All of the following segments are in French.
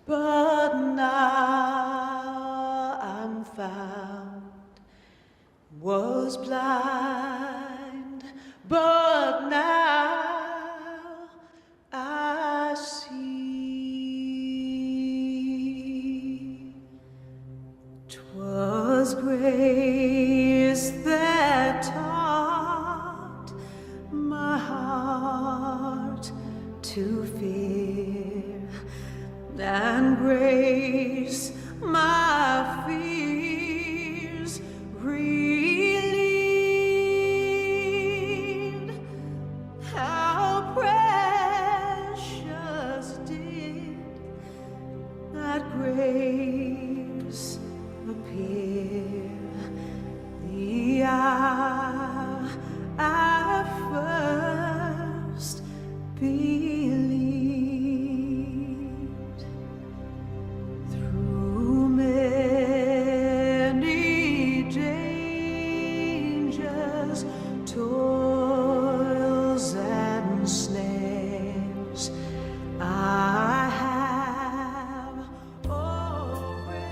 but now I'm found. Was blind, but now I see. 'Twas grace that taught my heart to fear, and grace my fears relieved. How precious did that grace appear the hour I first believed. Through many dangers, toils and snares, I have already.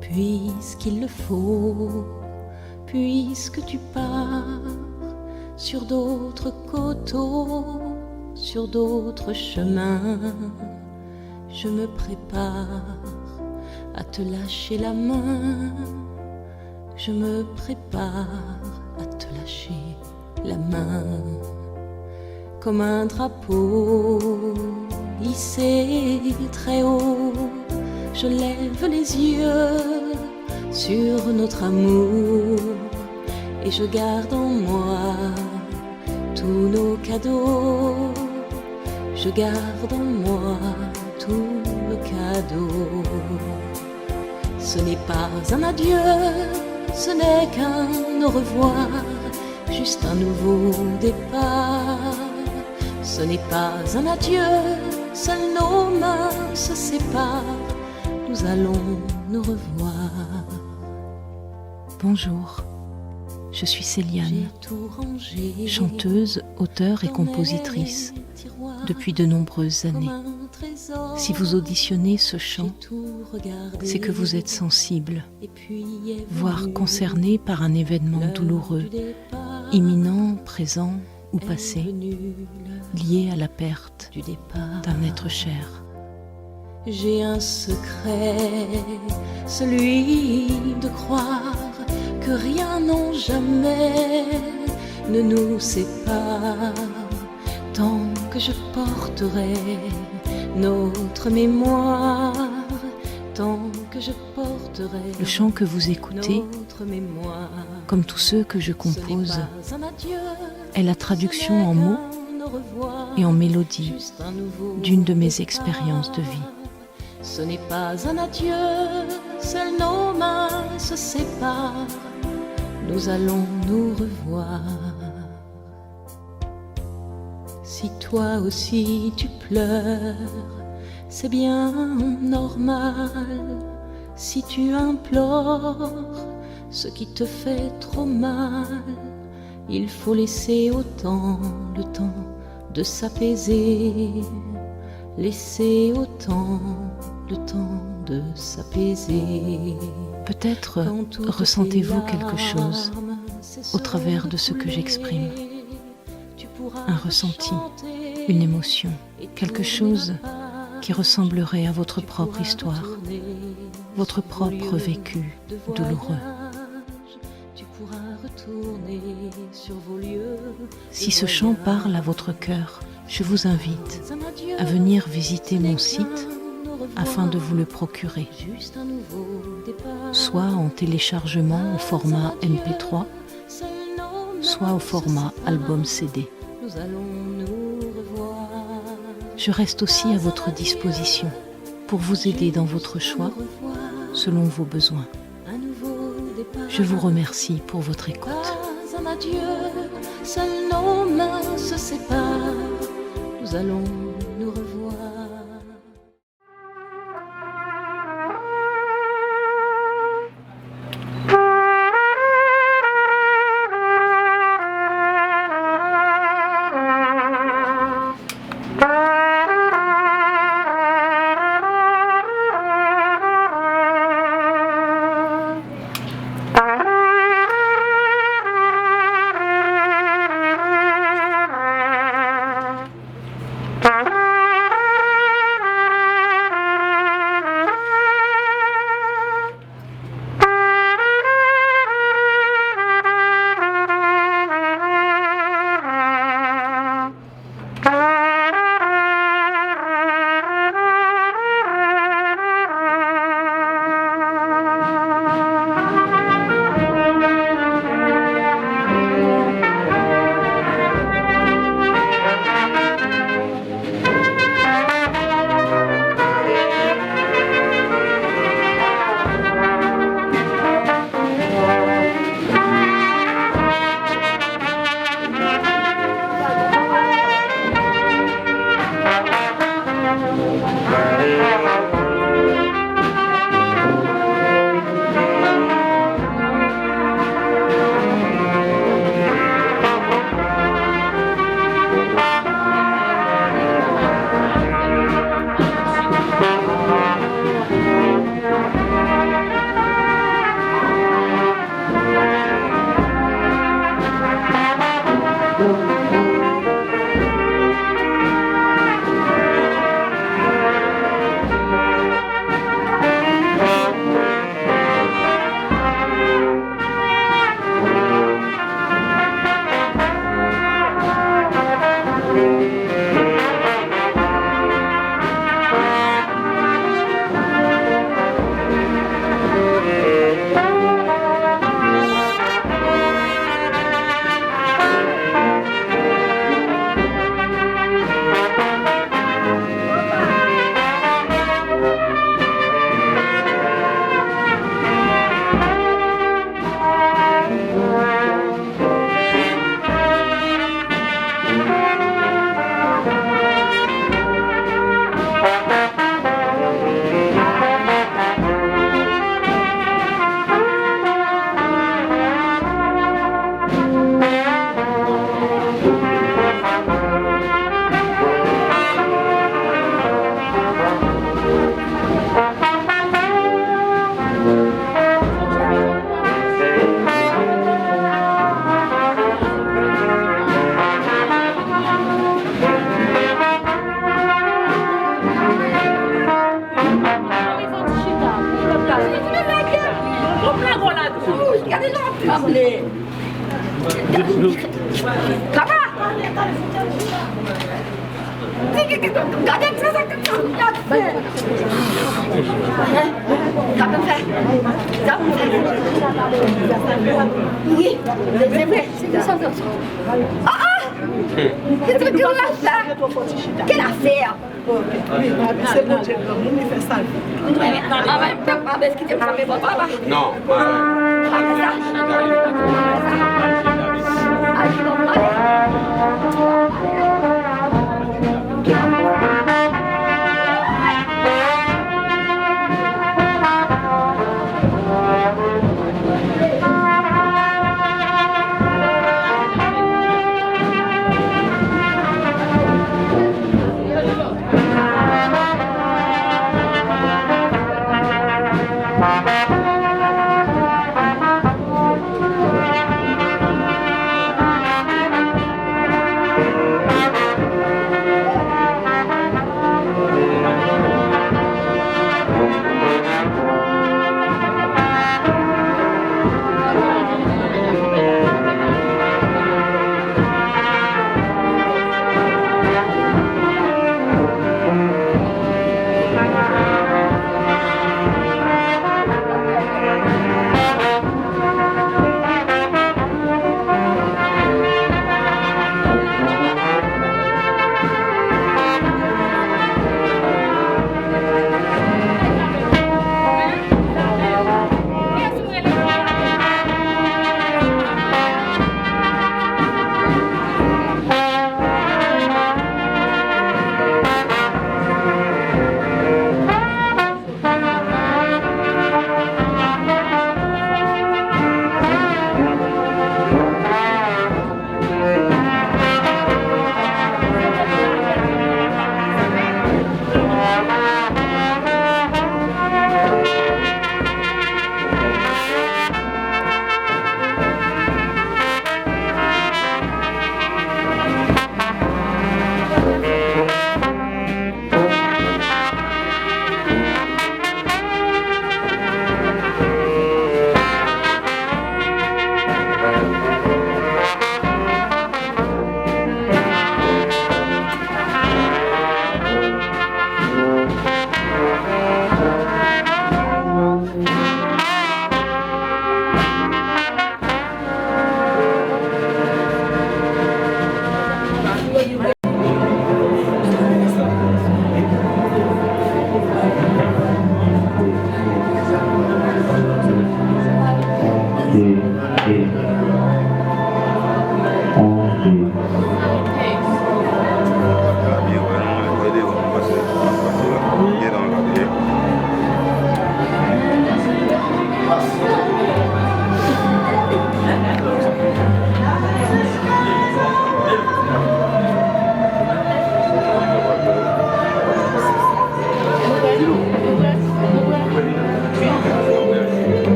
Puisqu'il le faut, puisque tu pars sur d'autres coteaux, sur d'autres chemins, je me prépare à te lâcher la main, je me prépare à te lâcher la main, comme un drapeau hissé très haut. Je lève les yeux sur notre amour et je garde en moi tous nos cadeaux. Je garde en moi tous nos cadeaux. Ce n'est pas un adieu, ce n'est qu'un au revoir, juste un nouveau départ. Ce n'est pas un adieu, seuls nos mains se séparent. Nous allons nous revoir. Bonjour, je suis Céliane, chanteuse, auteure et compositrice depuis de nombreuses années. Si vous auditionnez ce chant, c'est que vous êtes sensible, voire concerné par un événement douloureux, imminent, présent ou passé, lié à la perte d'un être cher. J'ai un secret, celui de croire que rien, non jamais, ne nous sépare. Tant que je porterai notre mémoire, tant que je porterai le chant que vous écoutez, notre mémoire, comme tous ceux que je compose, est la traduction en mots et en mélodie d'une de mes expériences de vie. Ce n'est pas un adieu, seules nos mains se séparent, nous allons nous revoir. Si toi aussi tu pleures, c'est bien normal. Si tu implores ce qui te fait trop mal, il faut laisser au temps le temps de s'apaiser. Laisser au temps le temps de s'apaiser. Peut-être ressentez-vous quelque chose au travers de ce que j'exprime. Un ressenti, une émotion, quelque chose qui ressemblerait à votre propre histoire, votre propre vécu douloureux. Si ce chant parle à votre cœur, je vous invite à venir visiter mon site afin de vous le procurer, soit en téléchargement au format MP3, soit au format album CD. nous allons nous revoir. Je reste aussi à votre disposition pour vous aider dans votre choix selon vos besoins. Je vous remercie pour votre écoute. Pas un adieu, seules nos mains se séparent. Nous allons nous revoir. Oui, c'est vrai, c'est ça. Ah ah! Qu'est-ce que tu as là? Quelle affaire? C'est bon, j'ai comme nous, il fait ça. Ah, mais est-ce que tu as fait votre papa? Non, Ah, mais ça. Ah, je vais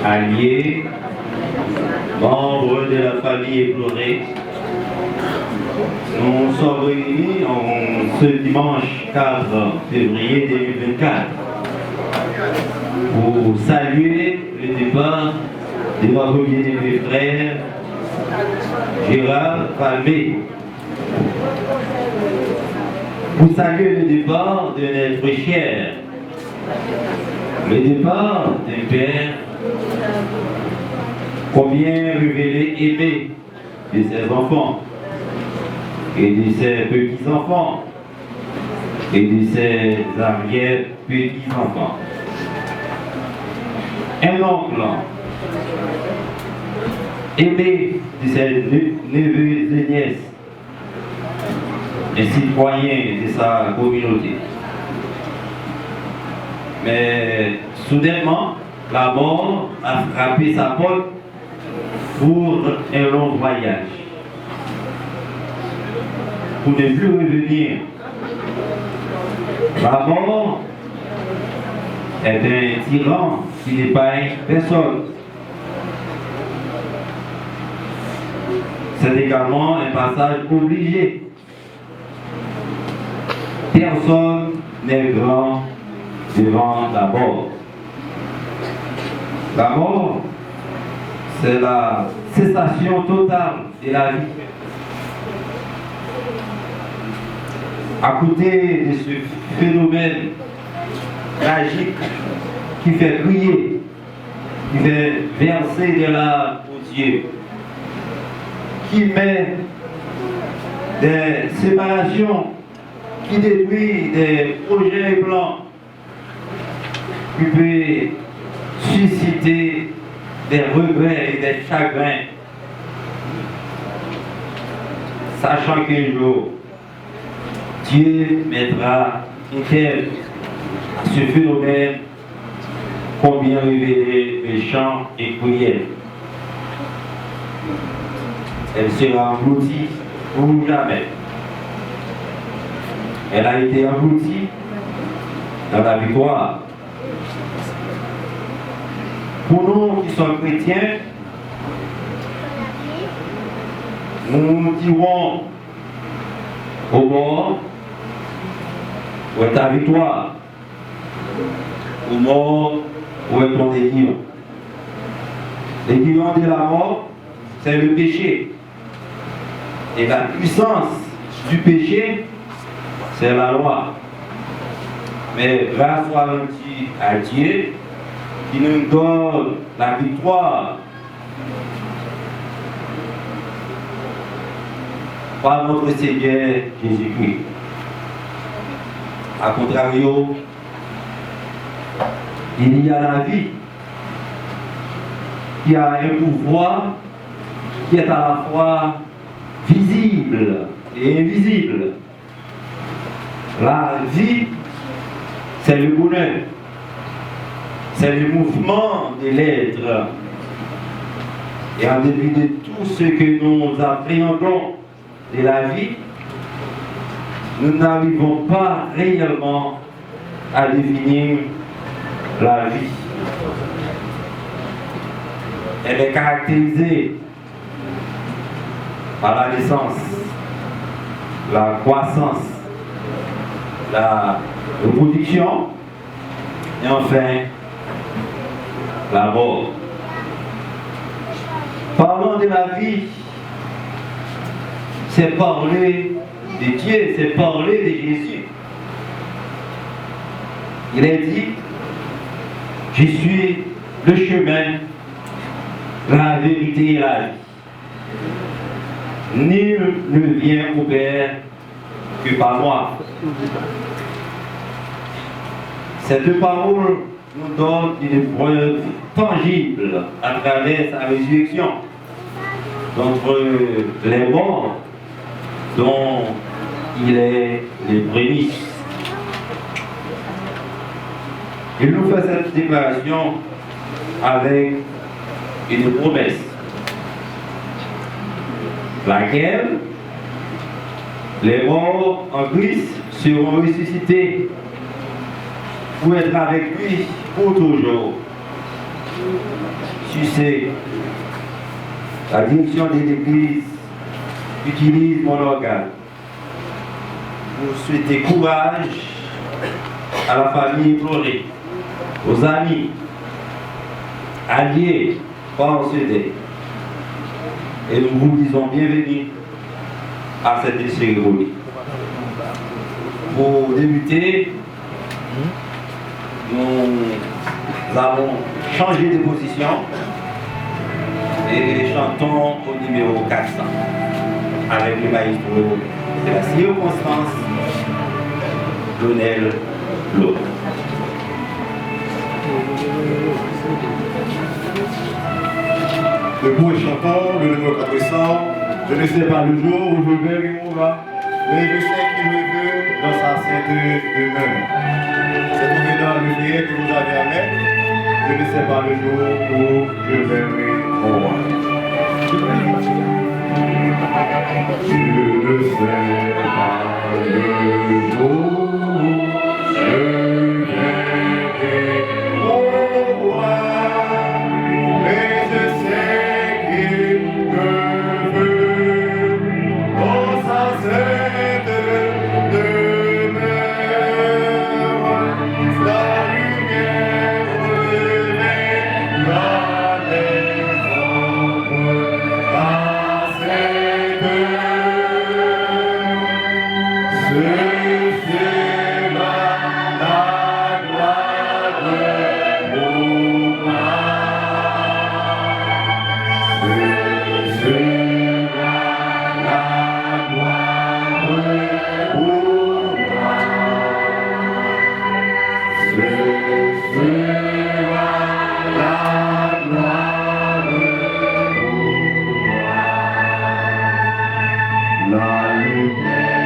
Alliés, membres de la famille éplorée, nous sommes réunis en ce dimanche 4 février 2024 pour saluer le départ de notre bien-aimé frère Gérard Palmé, pour saluer le départ de notre cher, le départ d'un père combien révélé aimé de ses enfants et de ses petits-enfants et de ses arrière-petits-enfants. Un oncle aimé de ses neveux et nièces, un citoyen de sa communauté. Mais soudainement, la mort a frappé sa porte pour un long voyage, pour ne plus revenir. La mort est un tyran qui n'épargne personne. C'est également un passage obligé. Personne n'est grand devant la mort. La mort, c'est la cessation totale de la vie. À côté de ce phénomène tragique qui fait crier, qui fait verser de larmes aux yeux, qui met des séparations, qui détruit des projets et plans, qui peut susciter des regrets et des chagrins, sachant qu'un jour, Dieu mettra un terme à ce phénomène combien révélé, méchant et cruel. Elle sera engloutie pour jamais. Elle a été engloutie dans la victoire. Pour nous qui sommes chrétiens, nous dirons au mort, où est ta victoire? Au mort, où est ton aiguillon? L'aiguillon de la mort, c'est le péché. Et la puissance du péché, c'est la loi. Mais grâce à Dieu, qui nous donne la victoire par notre Seigneur Jésus-Christ. A contrario, il y a la vie qui a un pouvoir qui est à la fois visible et invisible. La vie, c'est le bonheur. C'est le mouvement de l'être. Et en dépit de tout ce que nous appréhendons de la vie, nous n'arrivons pas réellement à définir la vie. Elle est caractérisée par la naissance, la croissance, la reproduction et enfin la mort. Parlons de la vie, c'est parler de Dieu, c'est parler de Jésus. Il est dit, je suis le chemin, la vérité et la vie. Nul ne vient au Père que par moi. Cette parole nous donne une preuve tangible à travers sa résurrection d'entre les morts dont il est les prémices. Il nous fait cette déclaration avec une promesse, laquelle les morts en Christ seront ressuscités pour être avec lui pour toujours. Succès. La direction de l'Église utilise mon organe pour souhaiter courage à la famille éplorée, aux amis, alliés par ce deuil. Et nous vous disons bienvenue à cette cérémonie. Pour débuter, nous allons changer de position et chantons au numéro 400 avec le maestro de la circonstance, Lionel Lo. Debout et chantons le numéro 400. Je ne sais pas le jour où je verrai mon va, mais je sais qu'il me veut dans sa sainte demeure. C'est tombé dans le prière que vous avez à mettre. Je ne sais pas le jour où je verrai mon roi. Je ne sais pas le jour où je verrai mon roi. Mais je sais qu'il me veut dans sa sainte demeure. La lumière révèlera les ombres à cette heure. Ce sera la gloire au roi. Ce sera la gloire au roi. Ce sera la gloire au roi. La lumière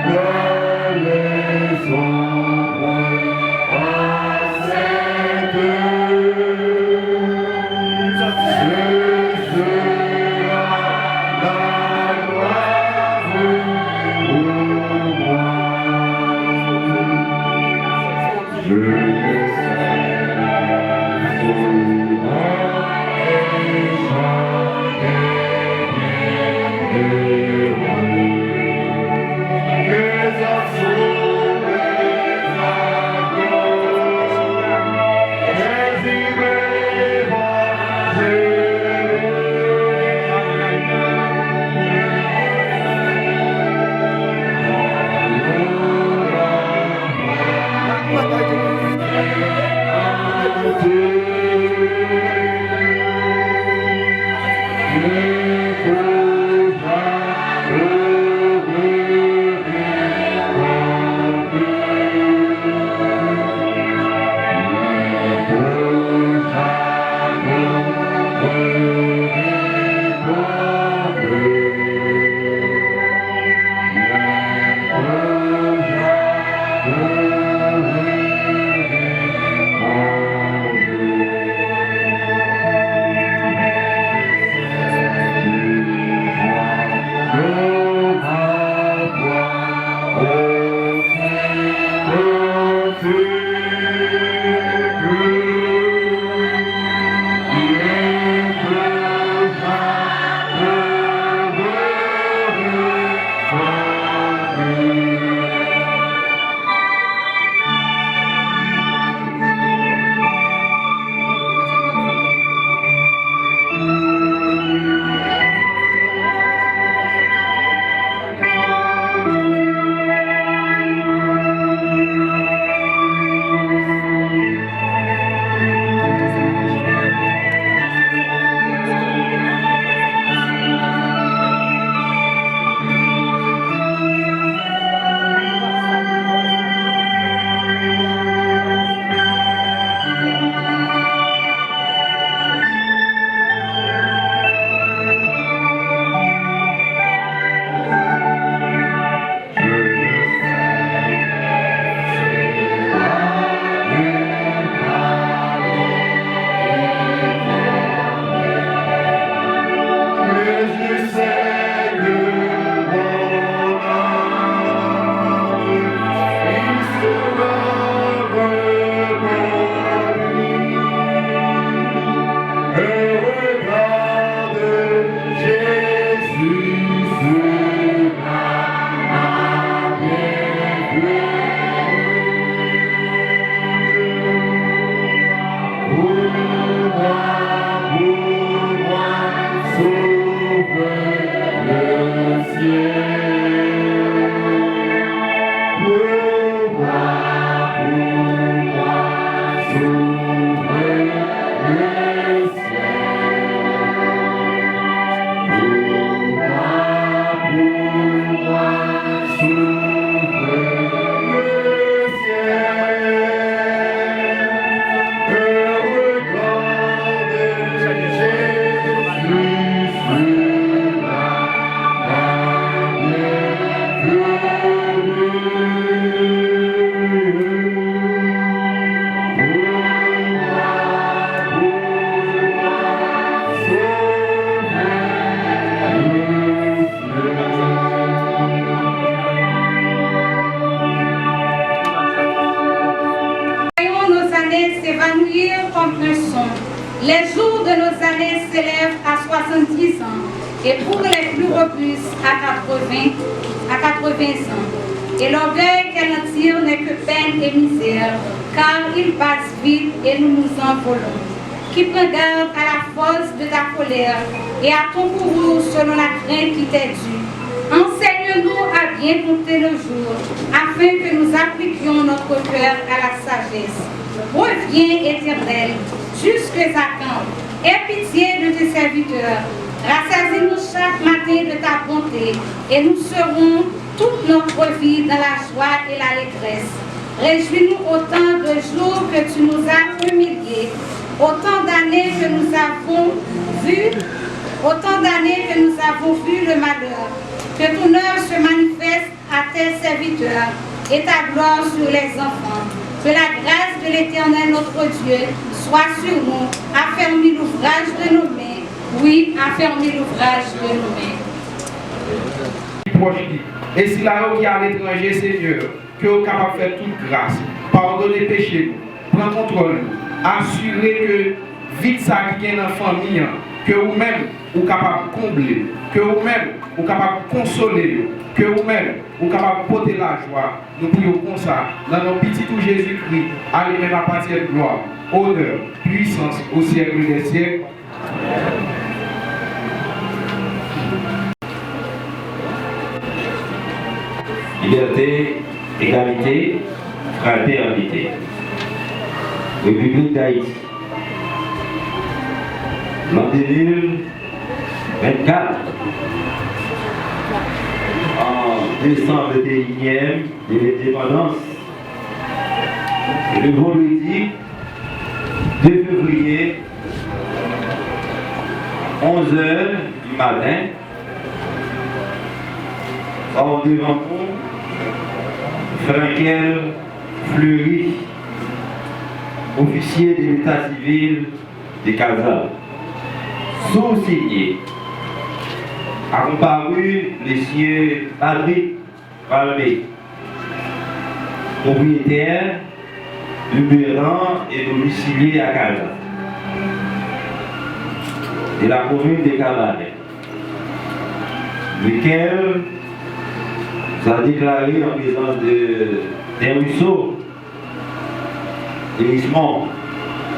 révèle les ombres à cette heure. Ce sera la gloire au roi. Je ne sais souvent et à 70 ans et pour les plus robustes à 80 ans. Et l'orgueil qu'elle en tire n'est que peine et misère, car il passe vite et nous nous envolons. Qui prend garde à la force de ta colère et à ton courroux selon la crainte qui t'est due. Enseigne-nous à bien compter le jour, afin que nous appliquions notre cœur à la sagesse. Reviens, Éternel, jusque à quand? Aie pitié de tes serviteurs. Rassasie-nous chaque matin de ta bonté, et nous serons toute notre vie dans la joie et l'allégresse. Réjouis-nous autant de jours que tu nous as humiliés, autant d'années que nous avons vu le malheur. Que ton œuvre se manifeste à tes serviteurs et ta gloire sur les enfants. Que la grâce de l'Éternel notre Dieu soit sur nous. Affermis l'ouvrage de nos mains. Oui, affermis l'ouvrage de nos mains. Proche lui. Et si là qui est à l'étranger, Seigneur, que vous êtes capable de faire toute grâce, pardonner péché, prendre contrôle, assurer que vite ça qui est dans la famille, que vous-même vous capable de combler, que vous-même vous capable de consoler, que vous-même vous capable de porter la joie. Nous prions comme ça, dans nos petits tout Jésus-Christ, à lui-même à partir de gloire, honneur, puissance au siècle des siècles. Liberté, égalité, fraternité. République d'Haïti. En 2024, en décembre 21e de l'indépendance, le vendredi 2 février, 11h du matin, en devant nous, Frankel Fleury, officier de l'état civil de Casa, sous-signé, a comparu M. Patrick Valmé, propriétaire, demeurant et domicilié à Casa, de la commune de Cabaret, lequel a déclaré en présence des ruisseaux, d'Erismond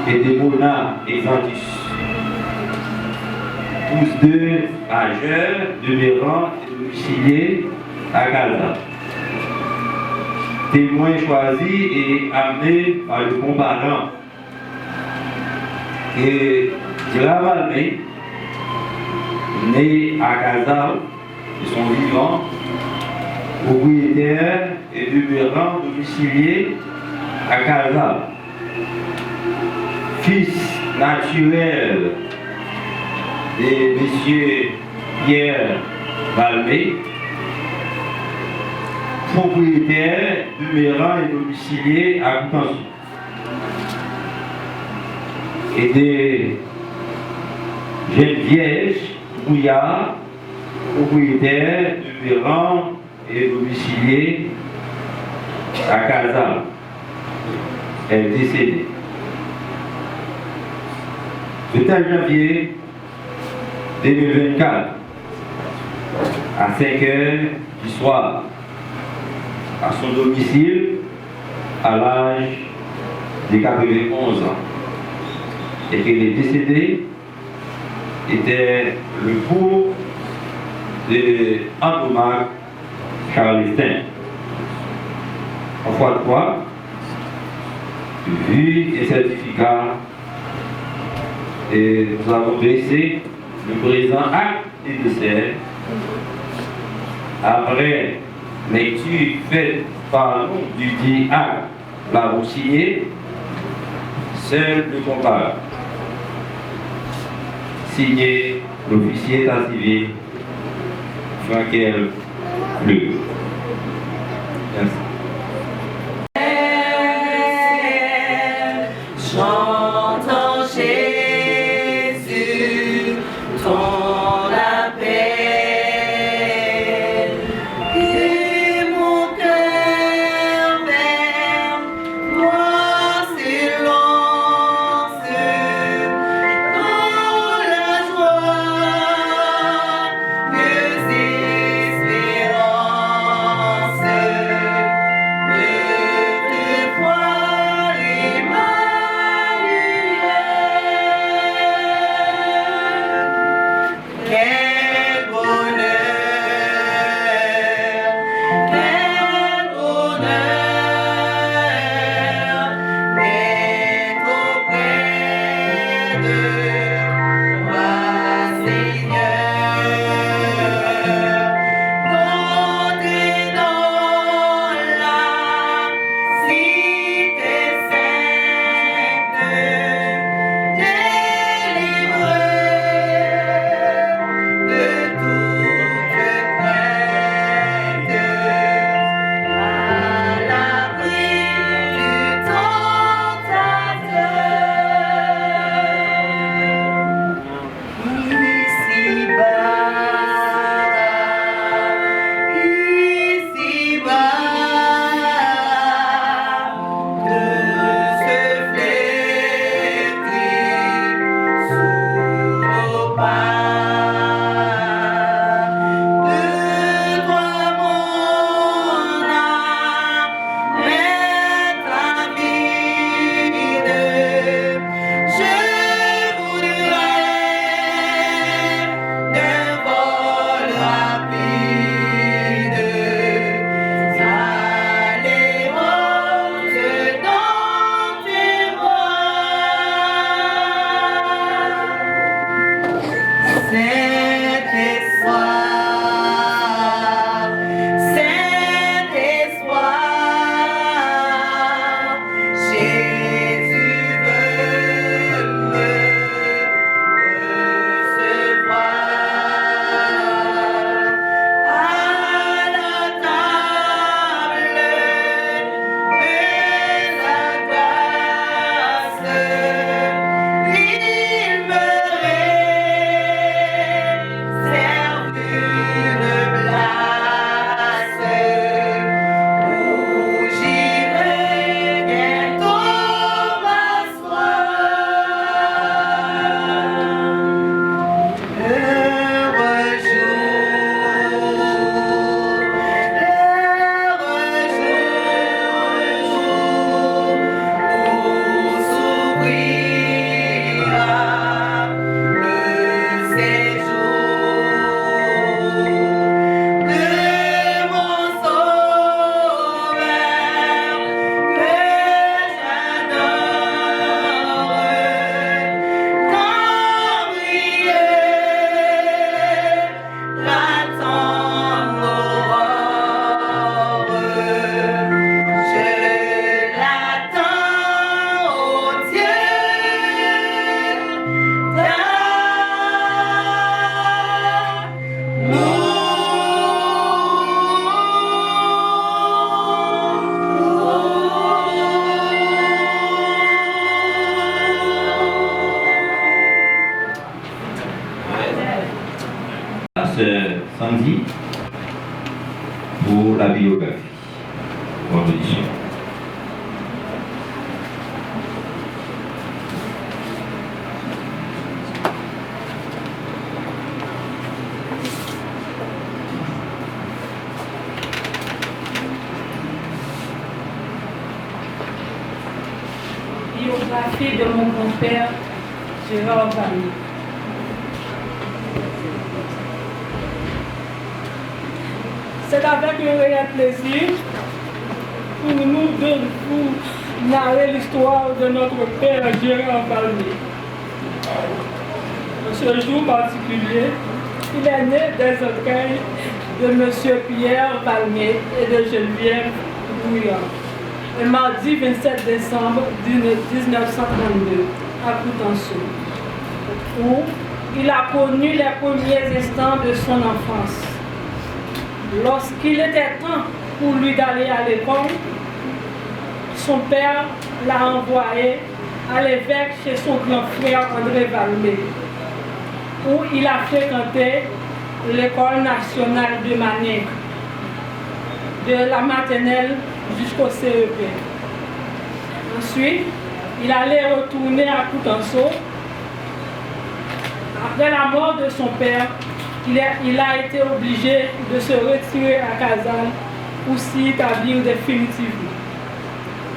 et de Mona Exantus, tous deux majeurs, demeurant et domiciliés à Gaza. Témoins choisis et amenés par le comparant. Et Valmé, né à Gaza, de son vivant, propriétaire et demeurant domicilié à Casa, fils naturel de M. Pierre Valmé, propriétaire, demeurant et domicilié à Coutançon, et de Geneviève Bouillard, propriétaire, demeurant et domicilié à Casa. Elle est décédée. Le 13 janvier 2024, à 5h du soir, à son domicile, à l'âge de 91 ans, et qu'elle est décédée, était le cours de Andromaque Charlestin. En foi de quoi, vu et certificat, et nous avons dressé le présent acte de décès après lecture faite par nous du dit acte, l'avons signé, seul le comparant. Signé l'officier d'état civil Frankel Fleury. Merci. J'entends Jésus, ton appel, et mon cœur vers toi s'élance dans la joie. Samedi pour la biographie. Bonne audition. Biographie de mon grand-père, Gérard Valmé. C'est avec un réel plaisir pour nous de vous narrer l'histoire de notre père Gérard Valmé. Ce jour particulier, il est né des entrailles de M. Pierre Valmé et de Geneviève Bouillard, le mardi 27 décembre 1932 à Coutanceau, où il a connu les premiers instants de son enfance. Lorsqu'il était temps pour lui d'aller à l'école, son père l'a envoyé à l'évêque chez son grand frère André Valmé, où il a fréquenté l'école nationale de Manègre, de la maternelle jusqu'au CEP. Ensuite, il allait retourner à Coutanceau. Après la mort de son père, il a été obligé de se retirer à Kazan pour s'y établir définitivement.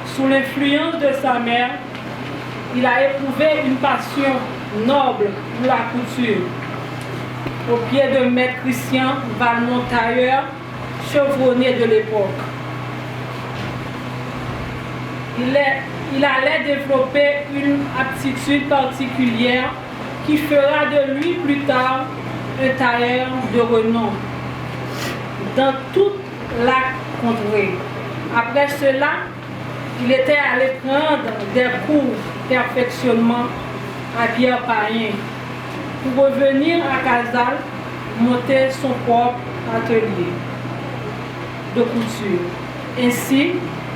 Sous l'influence de sa mère, il a éprouvé une passion noble pour la couture. Au pied de maître Christian Valmont tailleur, chevronné de l'époque. Il allait développer une aptitude particulière qui fera de lui plus tard un tailleur de renom dans toute la contrée. Après cela, il était allé prendre des cours de perfectionnement à Pierre Payen pour revenir à Casal, monter son propre atelier de couture. Ainsi,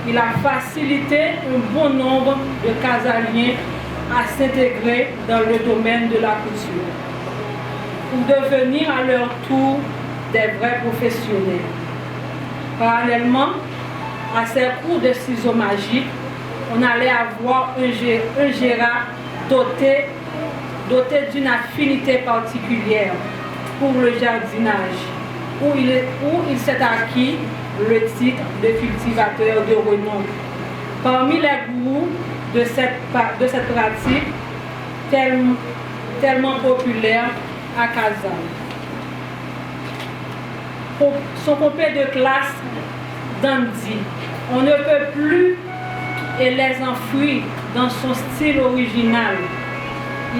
il a facilité un bon nombre de Casaliens à s'intégrer dans le domaine de la couture, pour devenir à leur tour des vrais professionnels. Parallèlement à ces cours de ciseaux magiques, on allait avoir un Gérard doté d'une affinité particulière pour le jardinage, où il s'est acquis le titre de cultivateur de renom. Parmi les gourous de cette pratique tellement populaire à Kazan. Son copain de classe, dandy, on ne peut plus et les enfouir dans son style original.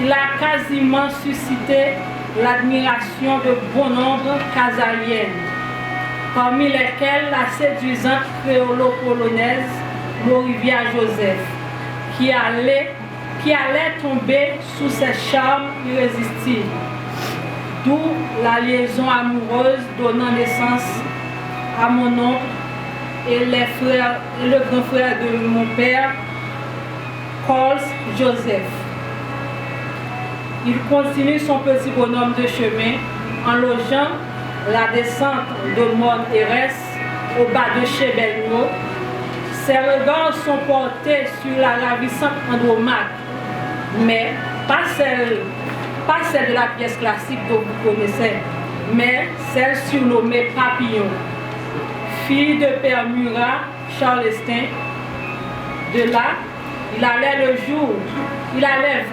Il a quasiment suscité l'admiration de bon nombre casaliennes, parmi lesquelles la séduisante créolo-polonaise Morivia Joseph, qui allait tomber sous ses charmes irrésistibles, d'où la liaison amoureuse donnant naissance à mon oncle et le grand frère de mon père, Coles Joseph. Il continue son petit bonhomme de chemin en logeant la descente de Mont Erès au bas de chez Belmo. Ses regards sont portés sur la ravissante Andromaque, mais pas celle de la pièce classique dont vous connaissez, mais celle surnommée Papillon, fille de père Murat Charlestin. De là, il allait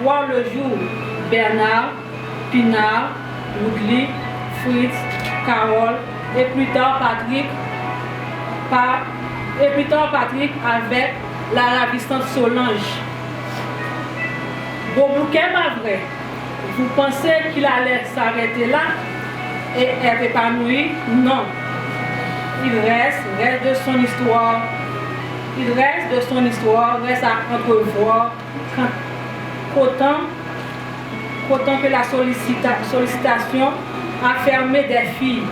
voir le jour Bernard, Pinard, Woodley, Fritz, Carole et plus tard Patrick avec la ravissante Solange. Beau bouquet, pas vrai. Vous pensez qu'il allait s'arrêter là et être épanoui? Non. Il reste de son histoire. Reste à entrevoir qu'autant que la sollicitation affermée des filles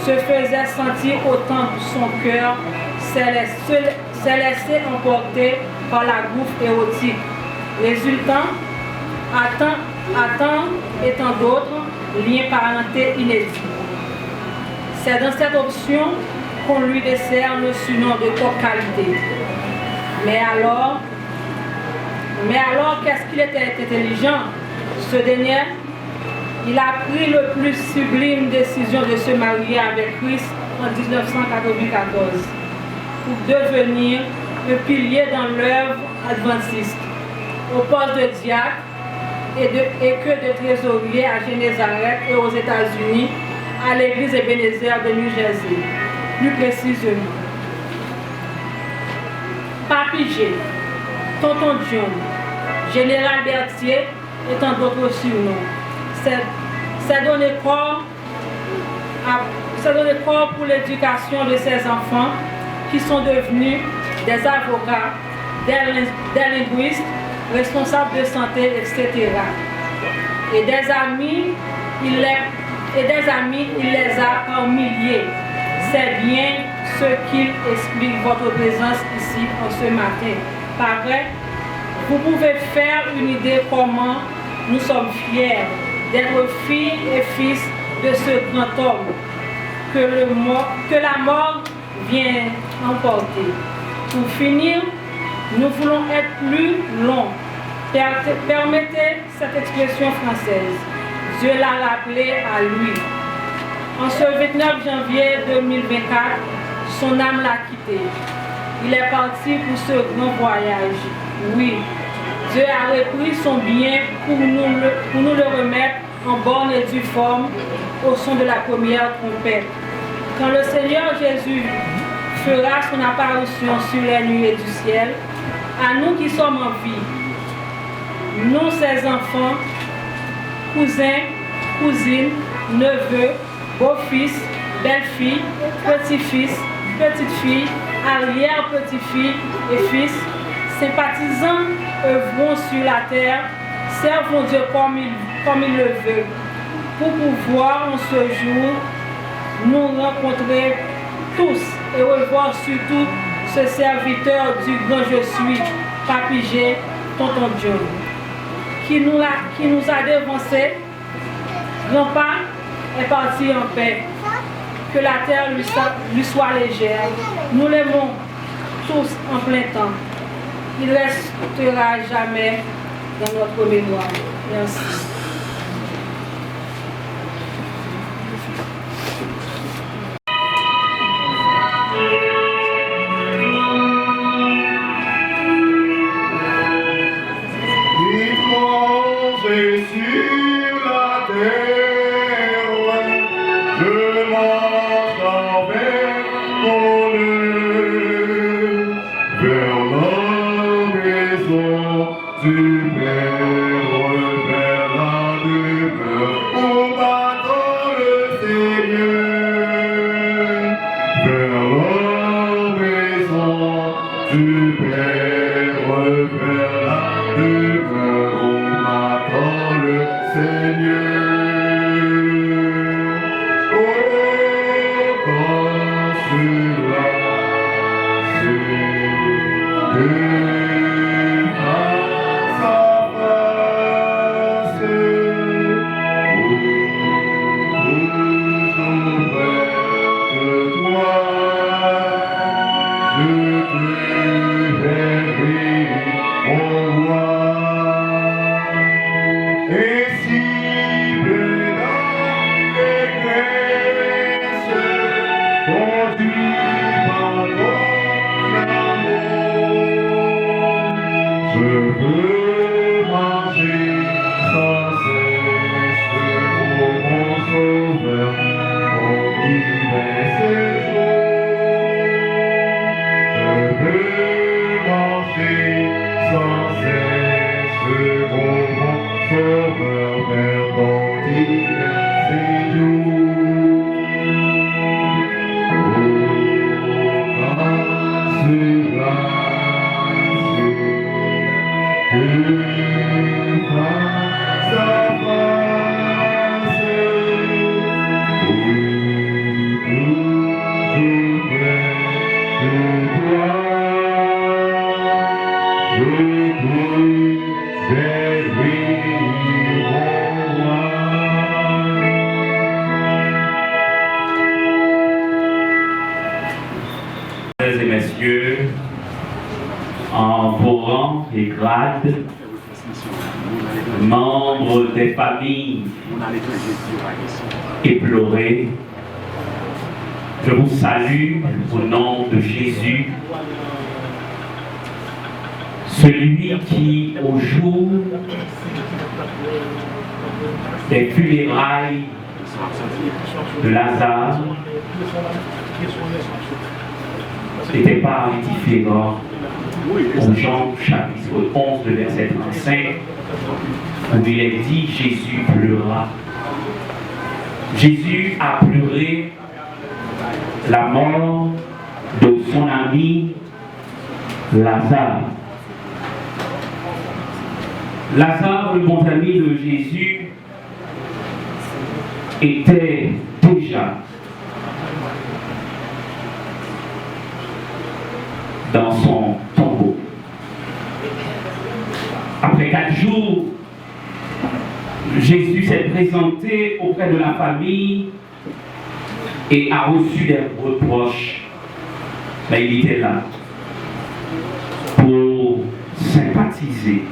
se faisait sentir, autant son cœur s'est laissé emporter par la gouffre érotique, résultant à tant et tant d'autres liens parentés inédits. C'est dans cette option qu'on lui décerne le surnom de top qualité. Mais alors, qu'est-ce qu'il était intelligent, ce dernier? Il a pris le plus sublime décision de se marier avec Chris en 1994 pour devenir un pilier dans l'œuvre adventiste, au poste de diacre et que de trésorier à Génézareth et aux États-Unis, à l'église Ebenezer de New Jersey, plus précisément. Papi G, Tonton John, Général Berthier et tant d'autres surnoms. C'est donné corps pour l'éducation de ces enfants qui sont devenus des avocats, des linguistes, responsables de santé, etc. Et des amis, il les a par milliers. C'est bien ce qui explique votre présence ici en ce matin. Pas vrai? Vous pouvez faire une idée comment nous sommes fiers d'être filles et fils de ce grand homme que la mort vient emporter. Pour finir, nous voulons être plus longs. Permettez cette expression française. Dieu l'a rappelé à lui. En ce 29 janvier 2024, son âme l'a quitté. Il est parti pour ce grand voyage. Oui, Dieu a repris son bien pour nous le remettre en bonne et due forme au son de la première trompette. Quand le Seigneur Jésus fera son apparition sur les nuées du ciel, à nous qui sommes en vie, nous ses enfants, cousins, cousines, neveux, beaux-fils, belles-filles, petits-fils, petites-filles, arrière-petits-filles et fils, sympathisants, œuvrons sur la terre, servons Dieu comme il le veut, pour pouvoir en ce jour nous rencontrer tous et revoir surtout ce serviteur du grand je suis, Papi G, Tonton John, qui nous a dévancés. Grand-père est parti en paix. Que la terre lui soit légère. Nous l'aimons tous en plein temps. Il restera jamais dans notre mémoire. Merci. Du Père vers la malades, membres des familles éplorées, je vous salue au nom de Jésus, celui qui, au jour des funérailles de Lazare, n'était pas indifférent au Jean chapitre 11, verset 35, où il est dit Jésus pleura. Jésus a pleuré la mort de son ami Lazare. Lazare, le bon ami de Jésus, était déjà dans son tombeau. Après 4 jours, Jésus s'est présenté auprès de la famille et a reçu des reproches. Mais il était là pour sympathiser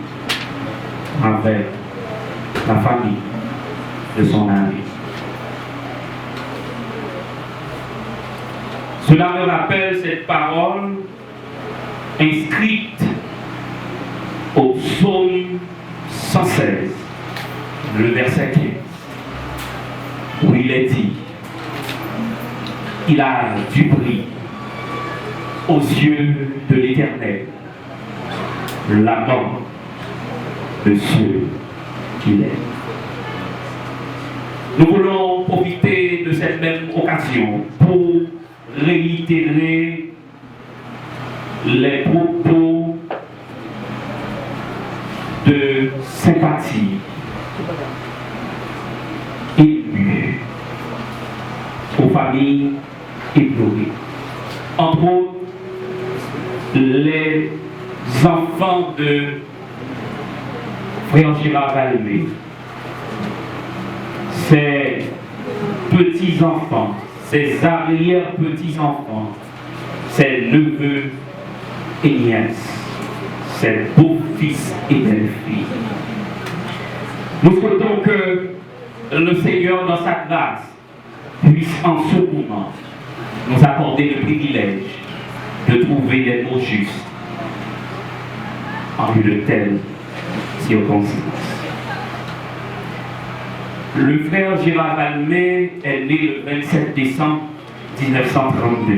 avec la famille de son ami. Cela me rappelle cette parole inscrite au psaume 116, le verset 15, où il est dit: il a du prix aux yeux de l'Éternel la mort de ceux qui l'aiment. Nous voulons profiter de cette même occasion pour réitérer les propos de sympathie émue aux familles éplorées. Entre autres, les enfants de Frère Gérard Valmé, ses petits-enfants, ses arrière-petits-enfants, ses neveux et nièces, ses beaux-fils et belles-filles. Nous souhaitons que le Seigneur, dans sa grâce, puisse en ce moment nous accorder le privilège de trouver des mots justes en lieu de telles circonstances. Le frère Gérard Valmé est né le 27 décembre 1932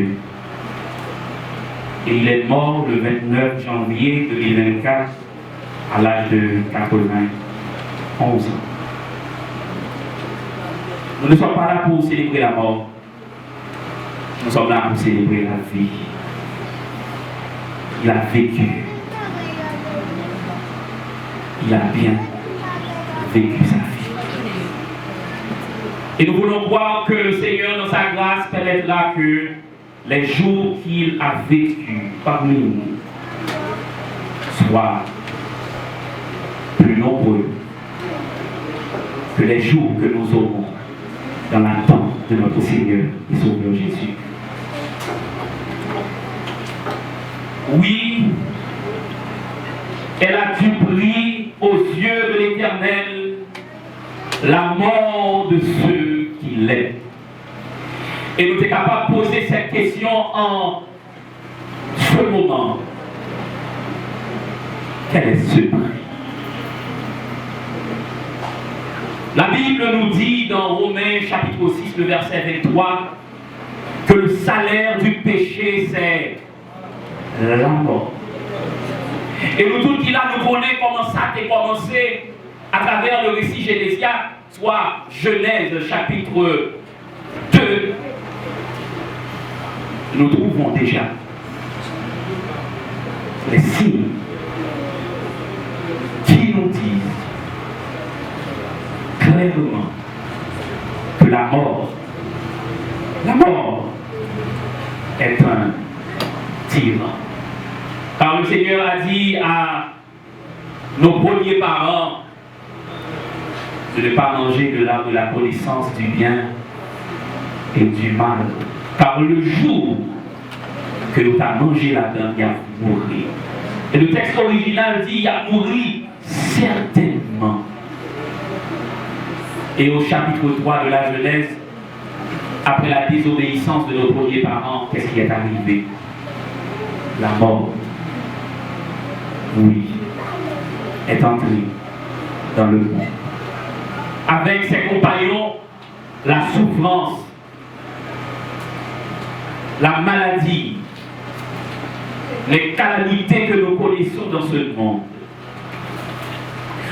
et il est mort le 29 janvier 2024 à l'âge de 91 ans. Nous ne sommes pas là pour célébrer la mort, nous sommes là pour célébrer la vie. Il a vécu, il a bien vécu sa vie. Et nous voulons croire que le Seigneur, dans sa grâce, permettra que les jours qu'il a vécu parmi nous soient plus nombreux que les jours que nous aurons dans l'attente de notre Seigneur et Sauveur Jésus. Oui, elle a du prix aux yeux de l'Éternel la mort de ceux qui l'aiment. Et nous sommes capables de poser cette question en ce moment. Quel est ce prix? La Bible nous dit dans Romains chapitre 6, le verset 23, que le salaire du péché, c'est la mort. Et nous tous qui là, nous connaissons comment ça a commencé à travers le récit génésien, soit Genèse chapitre 2. Nous trouvons déjà les signes qui nous disent clairement que la mort est un tyran. Car le Seigneur a dit à nos premiers parents de ne pas manger de l'arbre de la connaissance du bien et du mal. Car le jour que nous avons mangé la dernière mourir. Et le texte original dit, il a mouru certainement. Et au chapitre 3 de la Genèse, après la désobéissance de nos premiers parents, qu'est-ce qui est arrivé? La mort, oui, est entrée dans le monde. Avec ses compagnons, la souffrance, la maladie, les calamités que nous connaissons dans ce monde.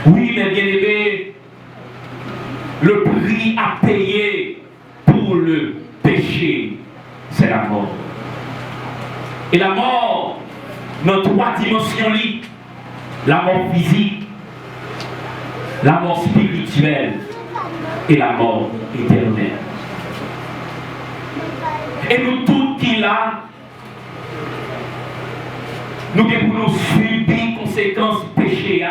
Oui, mes bien-aimés, le prix à payer pour le péché, c'est la mort. Et la mort, dans trois dimensions, la mort physique, la mort spirituelle et la mort éternelle. Et nous tous qui là, nous devons nous subir conséquences péché.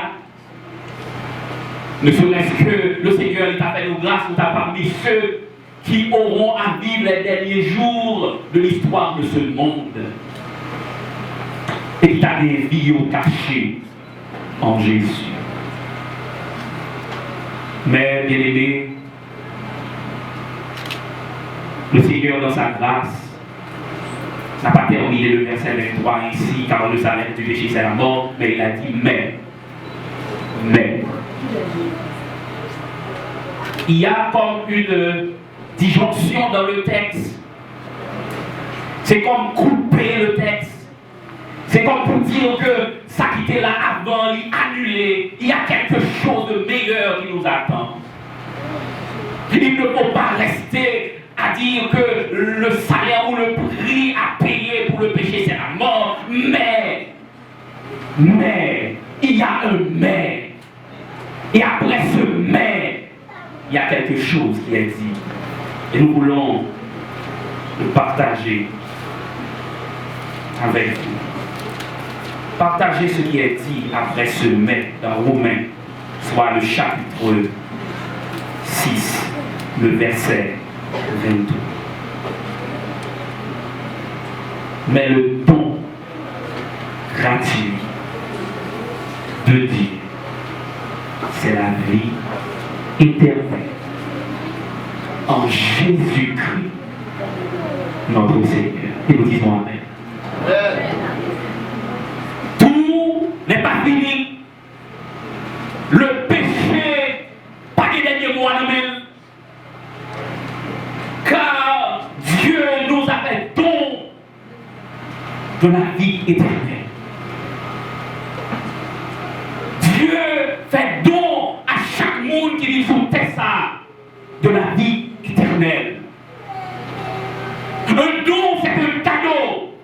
Ne serait-ce que le Seigneur il t'a fait nous grâce, nous t'a parmi ceux qui auront à vivre les derniers jours de l'histoire de ce monde. Et qui a des vies cachées en Jésus. Mais bien aimé, le Seigneur dans sa grâce n'a pas terminé le verset 23 ici, car le salaire du péché c'est la mort, mais il a dit mais. Il y a comme une disjonction dans le texte. C'est comme couper le texte. C'est comme pour dire que ça qui était là avant, il annulé. Il y a quelque chose de meilleur qui nous attend. Il ne faut pas rester à dire que le salaire ou le prix à payer pour le péché c'est la mort. Mais, il y a un mais. Et après ce mais, il y a quelque chose qui est dit. Et nous voulons le partager avec vous. Partager ce qui est dit après ce mais dans Romains, soit le chapitre 6, le verset 22. Mais le don gratuit de Dieu, c'est la vie éternelle en Jésus-Christ, notre Seigneur. Et nous disons Amen. Tout n'est pas fini. Le péché, pas les derniers mots à nous-mêmes. Car Dieu nous a fait don de la vie éternelle. Dieu fait don à chaque monde qui lui souhaitait ça, de la vie éternelle. Un don, c'est un cadeau.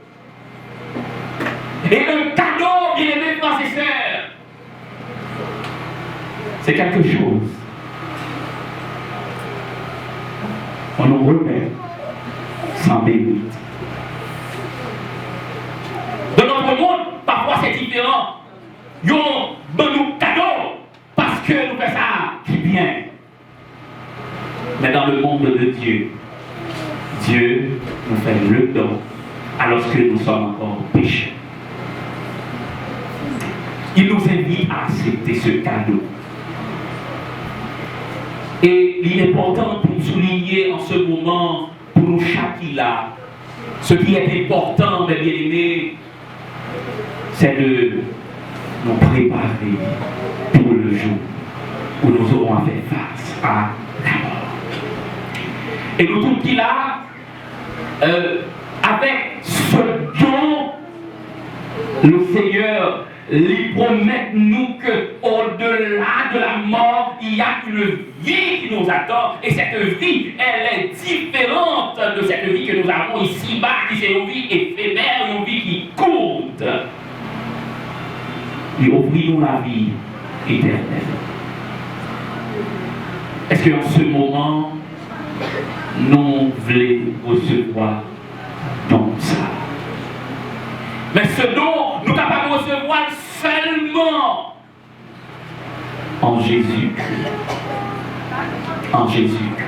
Et un cadeau, bien aimé, frères et sœurs, c'est quelque chose. On nous remet sans mérite. Dans notre monde, parfois c'est différent. Ils ont nous cadeau parce que nous faisons ça qui bien. Mais dans le monde de Dieu, Dieu nous fait le don alors que nous sommes encore pécheurs. Il nous invite à accepter ce cadeau. Et il est important pour souligner en ce moment, pour nous chacun là, ce qui est important, mes bien-aimés, c'est de nous préparer pour le jour où nous aurons à faire face à la mort. Et nous tous qui là, avec ce don, le Seigneur lui promet nous qu'au-delà de la mort, il y a une vie qui nous attend. Et cette vie, elle est différente de cette vie que nous avons ici-bas, qui c'est une vie éphémère, une vie qui courte. Et offrir-nous la vie éternelle. Est-ce qu'en ce moment, nous voulons recevoir donc ça? Mais ce don, nous capable de recevoir seulement en Jésus-Christ. En Jésus-Christ.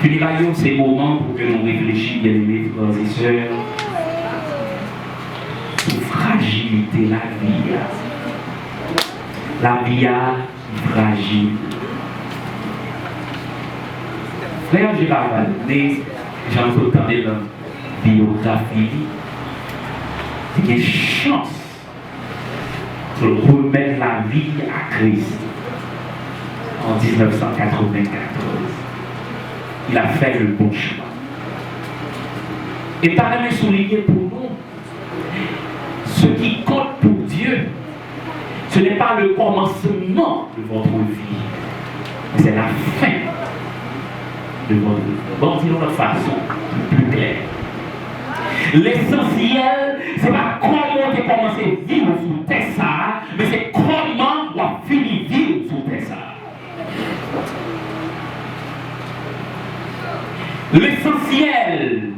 Finiraillons ces moments pour que nous réfléchissions, bien aimés frères et sœurs, fragilité la vie. La vie est fragile. Frère Gérard Valdez, j'en ai entendu la biographie, c'est une chance de remettre la vie à Christ en 1994. Il a fait le bon chemin. Et par là, souligner pour nous, ce qui compte pour Dieu, ce n'est pas le commencement de votre vie, mais c'est la fin de votre vie. Bon, disons de façon plus claire. L'essentiel, ce n'est pas comment tu as commencé à vivre sous Tessa, mais c'est comment tu as fini de vivre sous Tessa. L'essentiel,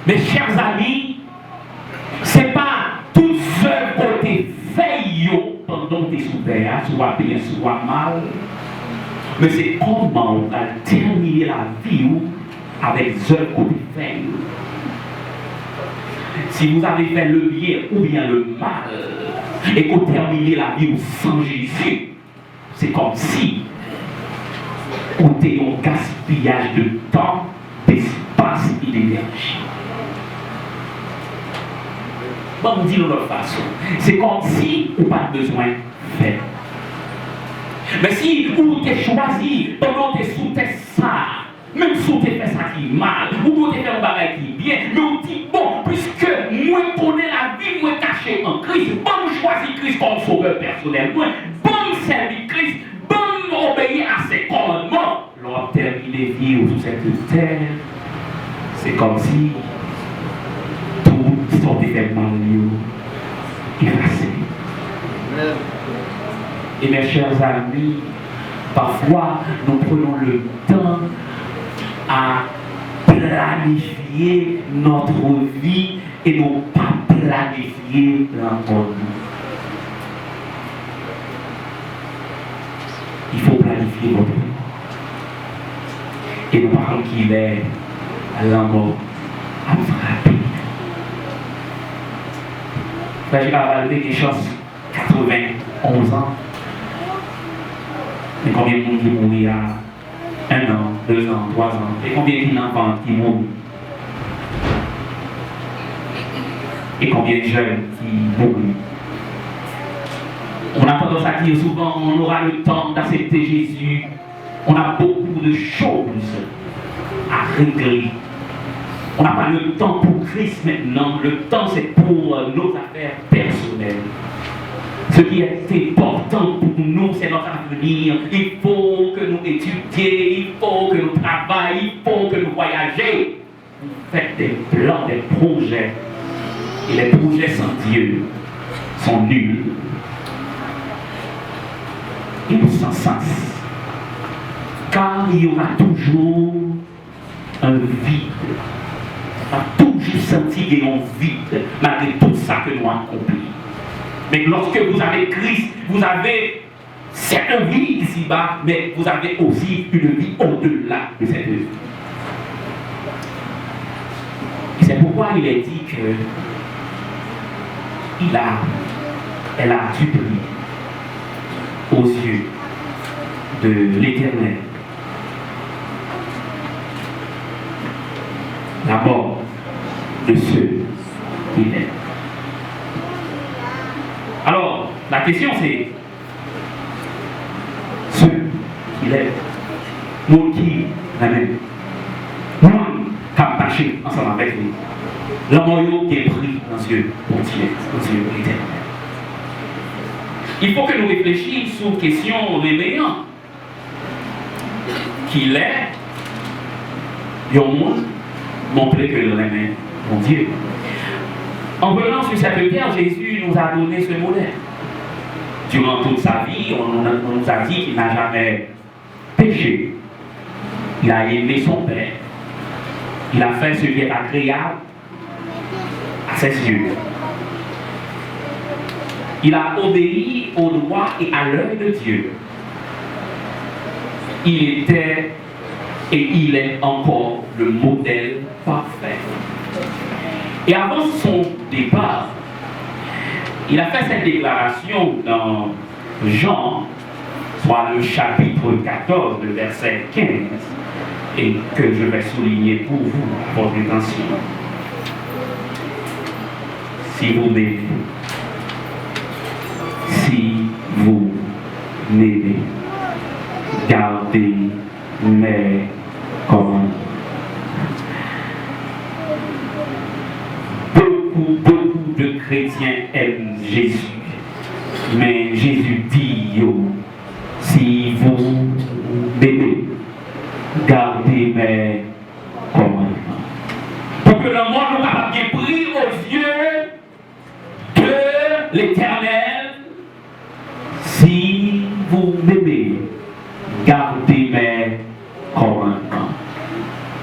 mes chers amis, ce n'est pas toutes œuvres que tu fais pendant que tu es sous terre, soit bien, soit mal, mais c'est comment on va terminer la vie avec les œuvres que tu fais. Si vous avez fait le bien ou bien le mal, et que vous terminez la vie sans Jésus, c'est comme si vous avez un gaspillage de temps, d'espace et d'énergie. Bon, on dit de l'autre façon, c'est comme si vous n'avez pas besoin de faire. Mais si vous avez choisi, pendant que vous avez ça, même si vous avez fait ça qui est mal, ou vous avez fait un bagage qui est bien, mais on dit, bon, puisque moi je connais la vie, moi caché en Christ, bon, je choisis Christ comme sauveur personnel, moi, bon, servir Christ, bon, obéir à ses commandements, l'on termine vivre sur cette terre, c'est comme si tout son événement effacé. Et mes chers amis, parfois nous prenons le temps à planifier notre vie et non pas planifier notre vie. Il faut planifier votre vie. Et nous parlons qu'il est la mort à frapper. Frère Gérard Valdez, quelque chose, 91 ans. Et combien de monde qui mourit à 1 an, 2 ans, 3 ans? Et combien d'enfants qui mourent? Et combien de jeunes qui mourent? On a tendance à dire souvent, on aura le temps d'accepter Jésus. On a beaucoup de choses à régler. On n'a pas le temps pour Christ maintenant. Le temps, c'est pour nos affaires personnelles. Ce qui est important pour nous, c'est notre avenir. Il faut que nous étudions, il faut que nous travaillions, il faut que nous voyagions. Vous faites des plans, des projets. Et les projets sans Dieu sont nuls. Et sans sens. Car il y aura toujours un vide. On a toujours senti qu'il y a un vide, malgré tout ça que nous avons accompli. Mais lorsque vous avez Christ, vous avez cette vie ici-bas, mais vous avez aussi une vie au-delà de cette vie. Et c'est pourquoi il est dit que elle a du prix aux yeux de l'Éternel. La mort de ceux qui l'aiment. Alors, la question c'est, ceux qui l'aiment, nous qui l'amènent, nous qui avons marché ensemble avec lui, l'amour qui est pris dans Dieu pour Dieu, dans Dieu éternel. Il faut que nous réfléchissions sur la question réveillante. Qu'il est, il y a un monde montrer que le remède, mon Dieu. En venant sur cette terre, Jésus nous a donné ce modèle. Durant toute sa vie, on nous a dit qu'il n'a jamais péché. Il a aimé son Père. Il a fait ce qui est agréable à ses yeux. Il a obéi au droit et à l'œil de Dieu. Il était et il est encore le modèle parfait. Et avant son départ, Il a fait cette déclaration dans Jean, soit le chapitre 14, le verset 15, et que je vais souligner pour vous, à votre attention. Si vous m'aimez, gardez mes commandements. Beaucoup de chrétiens aiment Jésus. Mais Jésus dit, yo, si vous m'aimez, gardez mes commandements. Pour que le monde nous capable de briller aux yeux de l'Éternel, si vous m'aimez, gardez mes commandements.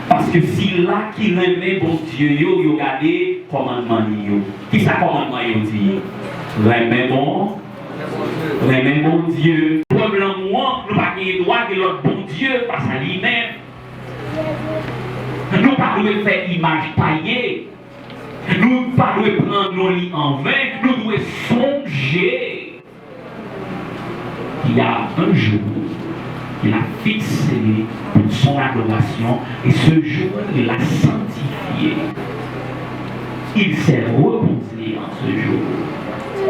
Parce que si là qui remet bon Dieu, yo gardez commandement yo. Qui ça commandement yo dit? Remet bon Dieu. Probablement nous pas de droit de l'autre bon Dieu face à lui-même. Nous pas devons faire image taillée. Nous pas devons prendre nos lits en vain. Nous devons songer. Il y a un jour qu'il a fixé pour son adoration et ce jour il l'a sanctifié. Il s'est reposé en ce jour.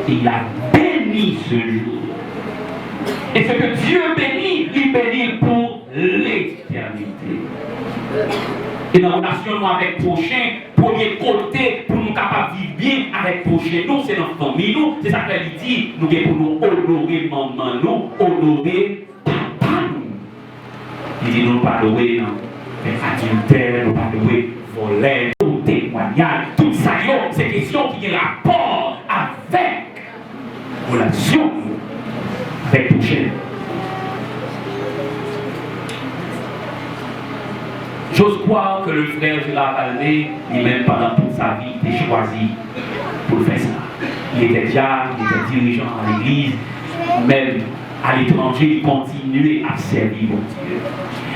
Et il a béni ce jour. Et ce que Dieu bénit, il bénit pour l'éternité. Et dans la relation avec le prochain, premier côté pour nous capables de vivre bien avec le prochain, nous, c'est notre famille, nous, c'est ça qu'il dit, nous pour nous honorer maman, nous, honorer papa, nous. Il dit, nous pas louer, non, adultère, nous pas louer, voler, témoignage, tout ça, c'est question qui a rapport avec relation avec le prochain. J'ose croire que le frère Gérard Valdé, lui-même pendant toute sa vie, était choisi pour faire ça. Il était diacre, il était dirigeant à l'église, même à l'étranger, il continuait à servir mon Dieu.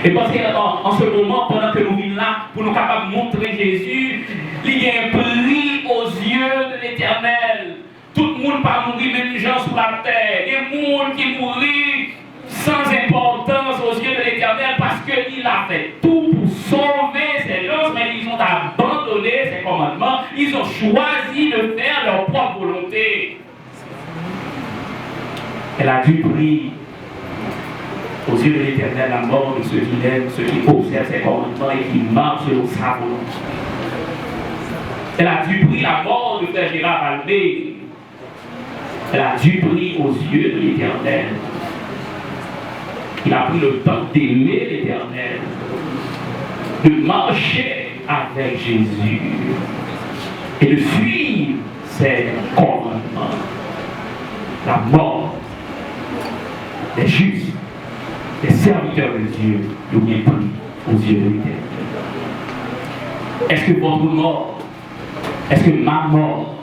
Et parce qu'en ce moment, pendant que nous vivons là, pour nous capables de montrer Jésus, il y a un prix aux yeux de l'Éternel. Tout le monde pas mourir, même les gens sur la terre. Il y a des gens qui mourent sans importance aux yeux de l'Éternel parce qu'il a fait tout pour sauver ces gens, mais ils ont abandonné ses commandements, ils ont choisi de faire leur propre volonté. Elle a dû prier aux yeux de l'Éternel la mort de ceux qui l'aiment, ceux qui observent ses commandements et qui marchent selon sa volonté. Elle a dû prier la mort de Frère Gérard Valdé. Elle a dû prier aux yeux de l'Éternel. Il a pris le temps d'aimer l'Éternel, de marcher avec Jésus et de suivre ses commandements. La mort des justes, des serviteurs de Dieu, nous bien pris aux yeux de l'Éternel. Est-ce que votre mort, est-ce que ma mort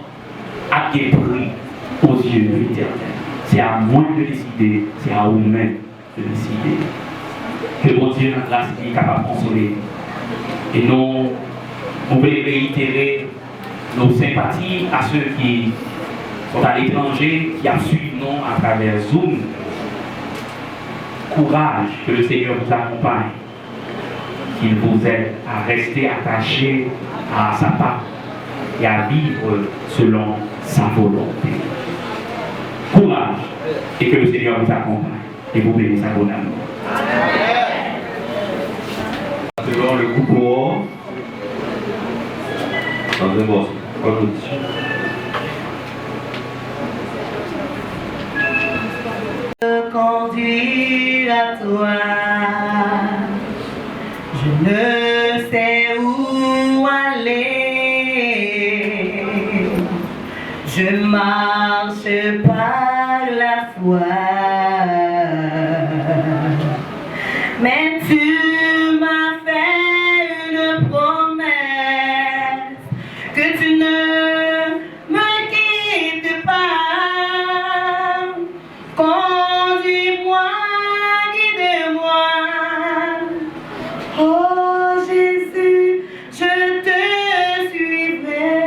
a été pris aux yeux de l'Éternel? C'est à moi de décider, c'est à vous-même de décider. Que mon Dieu, notre grâce, est capable de consoler. Et nous, on veut réitérer nos sympathies à ceux qui sont à l'étranger, qui suivent nous à travers Zoom. Courage, que le Seigneur vous accompagne, qu'il vous aide à rester attaché à sa part et à vivre selon sa volonté. Courage, et que le Seigneur vous accompagne et vous bénisse à bon amour. Selon le coupon, dans un morceau, conduire à toi, je ne sais où aller, je marche par la foi, mais tu m'as fait une promesse que tu ne me quittes pas. Conduis-moi, guide-moi. Oh Jésus, je te suivrai.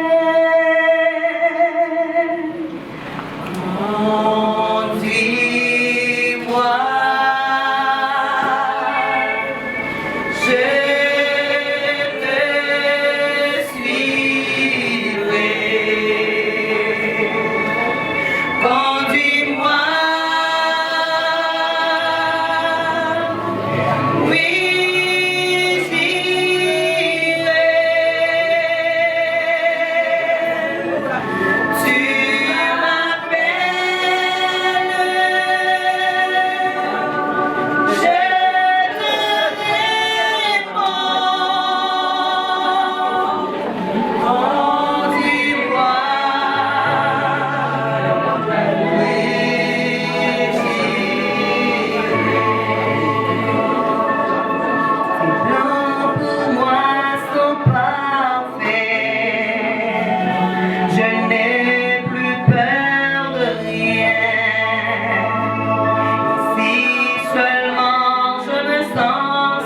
sens.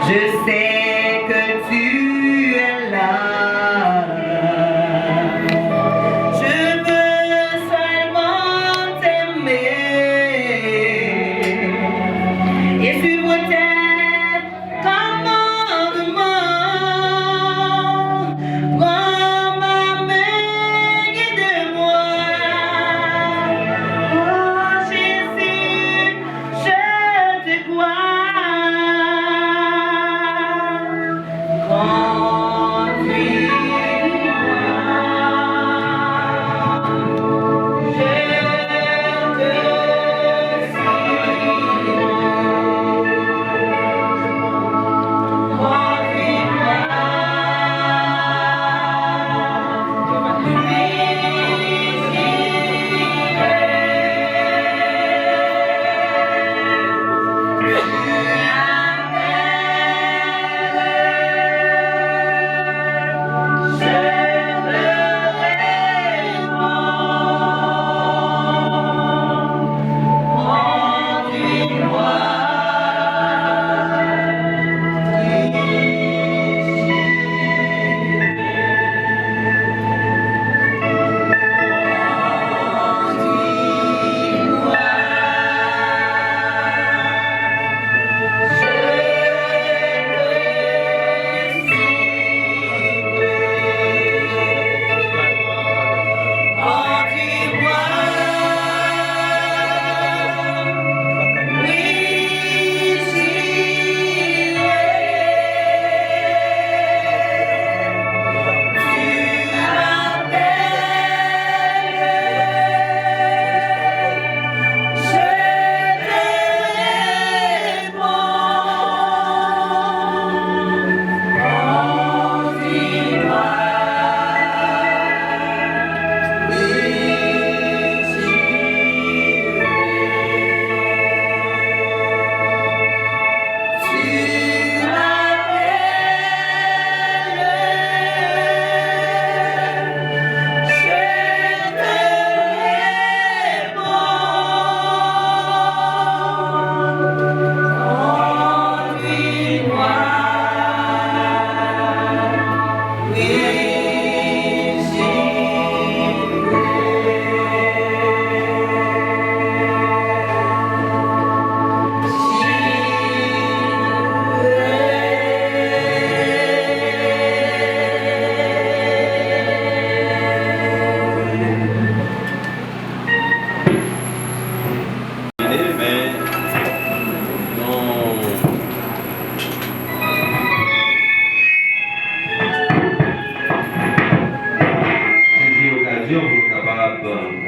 Je sais que tu es là. Je veux seulement t'aimer et suivre tes commandements. Prends ma main, guide-moi. Oh Jésus, je te crois.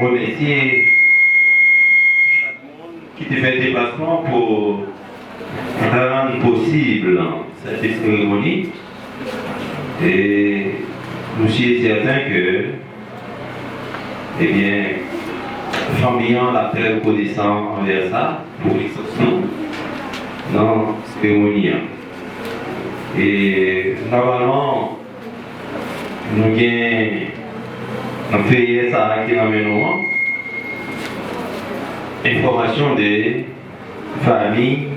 Remercier qui te fait déplacement pour rendre possible cette cérémonie. Et nous sommes certains que, eh bien, famille la très reconnaissant envers ça pour l'exception dans la cérémonie. Et normalement, nous avons fait ça qui nous amène information des familles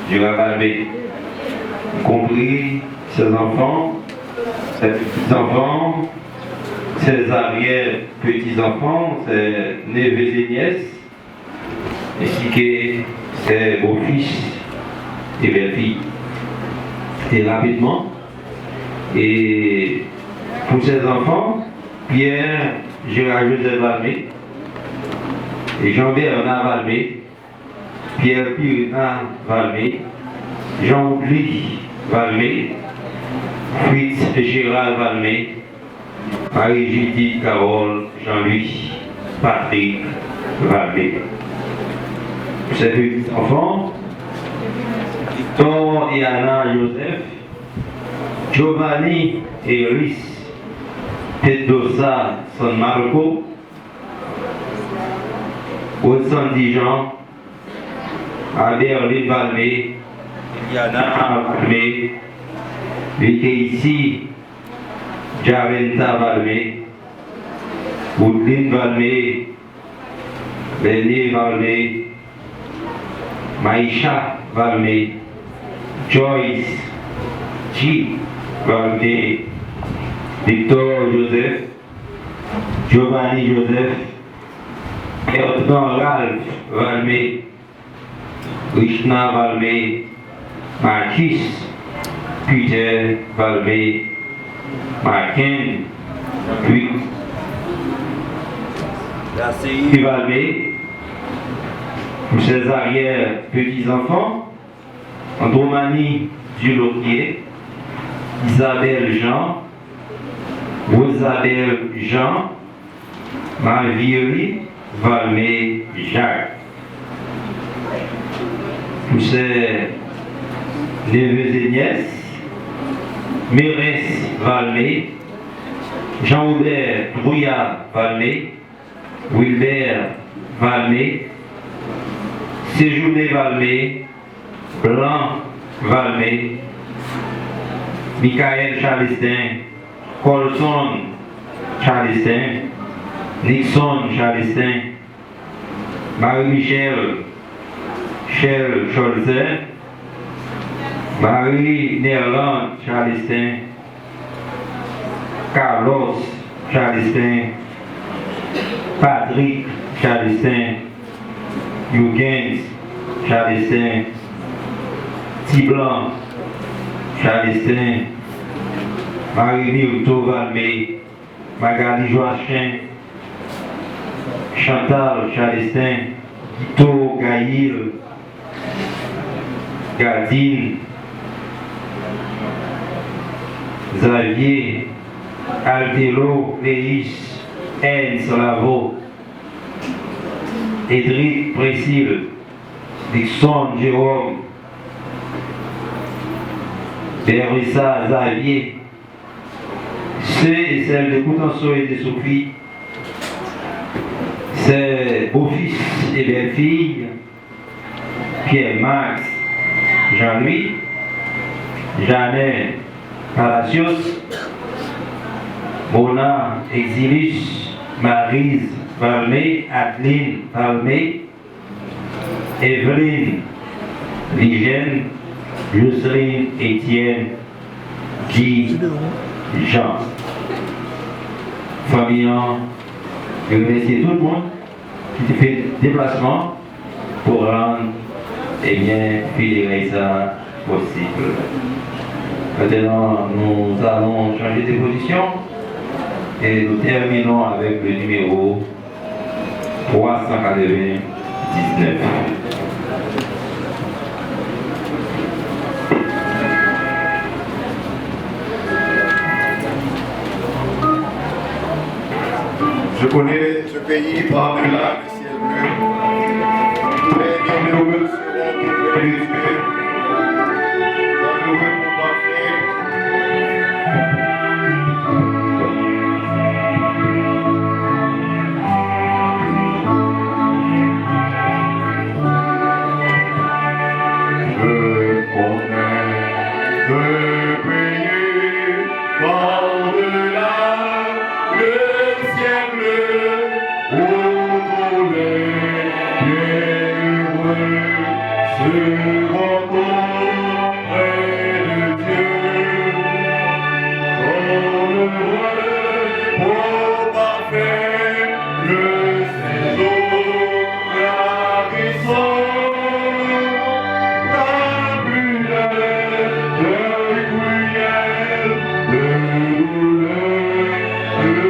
du Ravalbé, y compris ses enfants, ses petits-enfants, ses arrière-petits-enfants, ses neveux et nièces, ainsi que ses beaux-fils et belles-filles. Et rapidement, et pour ses enfants, Pierre Gérard Joseph Valmé et Jean-Bernard Valmé, Pierre Pirina Valmé, Jean-Louis Valmé, Fritz Gérard Valmé, Marie-Judith Carole, Jean-Louis, Patrick Valmé. Ces petits enfants, Victor et Anna Joseph, Giovanni et Rhys, Pedrosa San Marco, Wilson Dijon, Albert Valmé, Liana Valmé, ici Jarenta Valmé, Woodline Valmé, Benny Valmé, Maïcha Valmé, Joyce G. Valmé, Victor Joseph, Giovanni Joseph, Bertrand Ralph Valmé, Krishna Valmé, Marquis Peter Valmé, Marquin Puig Valmé, pour ses arrière-petits-enfants, Andromanie Duloquier, Isabelle Jean, Rosabelle Jean, Marie-Violie Valmé Jacques. Pour ses neveux et nièces, Mérès Valmé, Jean-Aubert Brouillard Valmé, Wilbert Valmé, Séjourné Valmé, Blanc Valmé, Michael Charlestin, Colson Charlestin, Nixon Charlestin, Marie-Michel Michel Scholzer, Marie Néerland Charlestin, Carlos Charlestin, Patrick Charlestin, Hugens Charlestin, Tiblan Charlestin, Marie-Myrto Valmé, Magali Joachim, Chantal Charlestin, Guito Gaïl, Gardine, Xavier, Altelo, Léis, Anne Solavo, Edric Précile, Dixon Jérôme, Berissa Xavier, ceux et celles de Coutanceau et de Sophie, ses beaux-fils et belles-filles, Pierre-Max, Jean-Louis, Jeannet Palacios, Mona Exilus, Maryse Valmé, Adeline Valmé, Evelyne Ligène, Jocelyne Étienne, Guy Jean. Famille, je remercie tout le monde qui a fait déplacement pour rendre fédérer ça possible. Maintenant, nous allons changer de position et nous terminons avec le numéro 399. Je connais ce pays par-delà le ciel bleu. Les bienheureux seront couverts les yeux dans le repos parfait. Je connais ce pays par-delà le ciel bleu, où les bienheureux se rencontrent près de Dieu. Dans le repos parfait, le séjour ravissant, la plus belle de cruelle, de douleur, de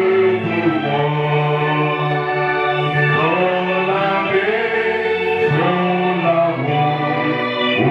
tourment. Dans la maison d'amour, où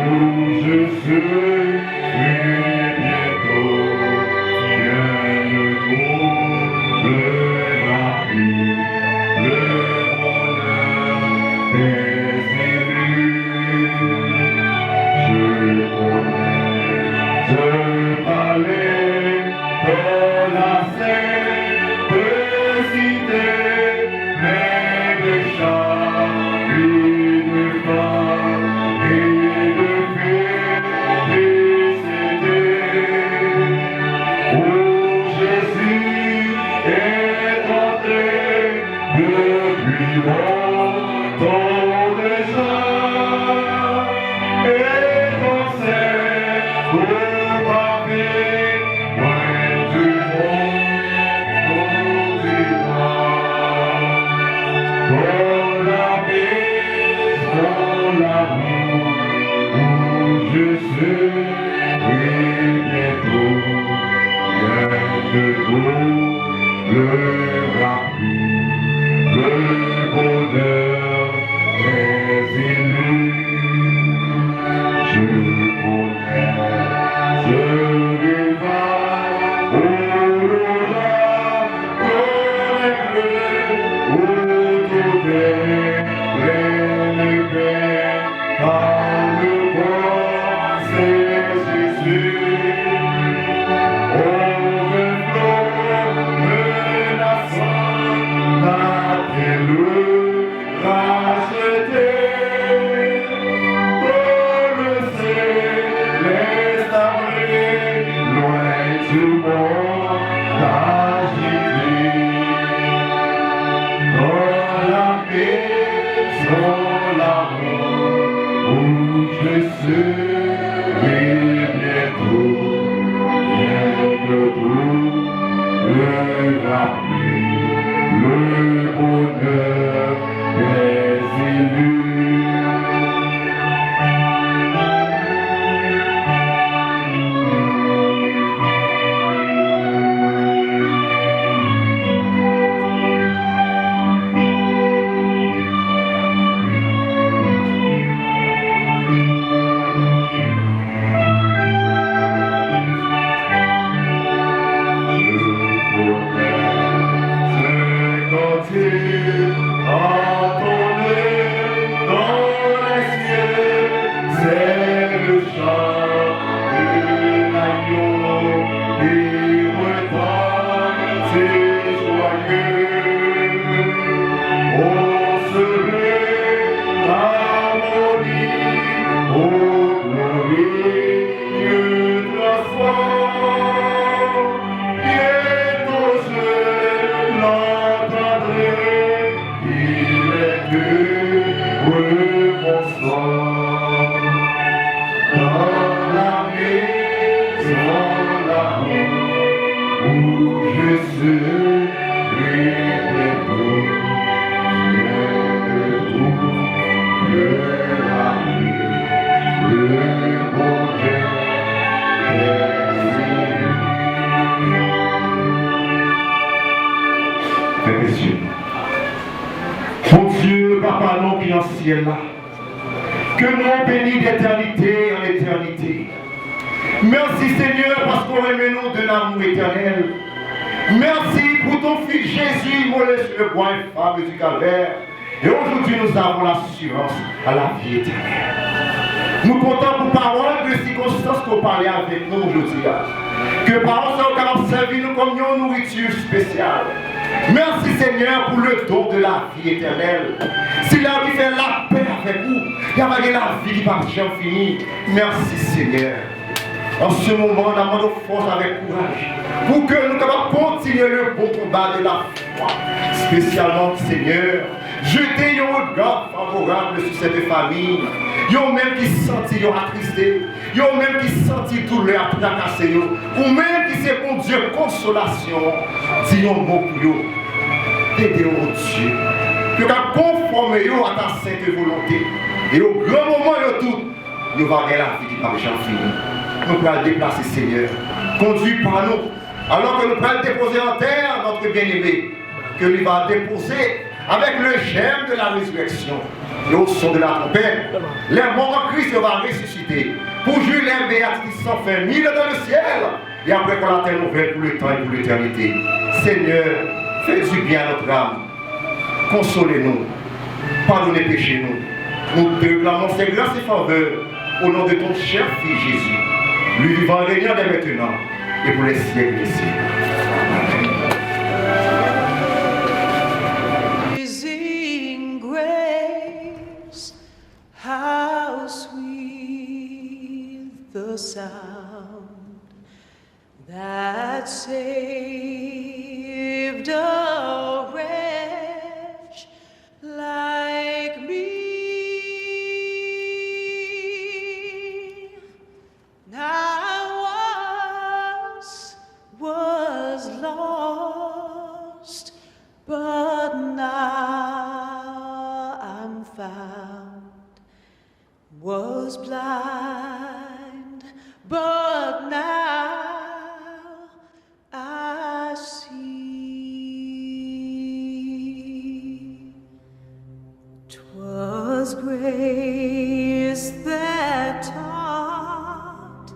serai bientôt, le rappeler, le bonheur des élus. Mon Dieu, Papa, non qui est en ciel là, que nous bénis d'éternité en éternité. Merci Seigneur parce qu'on aime nous de l'amour éternel. Merci pour ton Fils Jésus, mollé sur le bois infâme du calvaire. Et aujourd'hui nous avons l'assurance à la vie éternelle. Nous comptons pour paroles de circonstances qu'on parlait avec nous aujourd'hui. Que paroles sont capables de servir nous comme une nourriture spéciale. Merci Seigneur pour le don de la vie éternelle. C'est là qui fait la paix avec vous. Il y a la vie qui va jamais finir. Merci Seigneur. En ce moment, on demande force avec courage pour que nous puissions continuer le bon combat de la foi. Spécialement, Seigneur, jetez un regard favorable sur cette famille. Yo même qui sentit attristé, yo même qui sentit douleur tracassé, ou même qui c'est pour Dieu consolation. Dis un mot pour vous. Aidez au Dieu. Que conformer à ta sainte volonté. Et au grand moment, nous va gagner la vie qui va jamais finir. Nous pouvons déplacer, Seigneur. Conduit par nous. Alors que nous pouvons déposer en terre notre bien-aimé. Que lui va déposer avec le germe de la résurrection. Et au son de la trompette, les morts en Christ va ressusciter. Pour juger les béatifices sans fin, mille dans le ciel. Et après qu'on la terre nouvelle pour le temps et pour l'éternité. Seigneur, fais du bien à notre âme. Consolez-nous. Pardonnez péchés nous. Nous te réclamons ces grâces et faveurs au nom de ton cher Fils Jésus. Lui vivant et régnant dès maintenant et pour les siècles des siècles. Amazing grace, how sweet the sound that saved a wretch like me. Was lost, but now I'm found. Was blind, but now I see. 'Twas grace that taught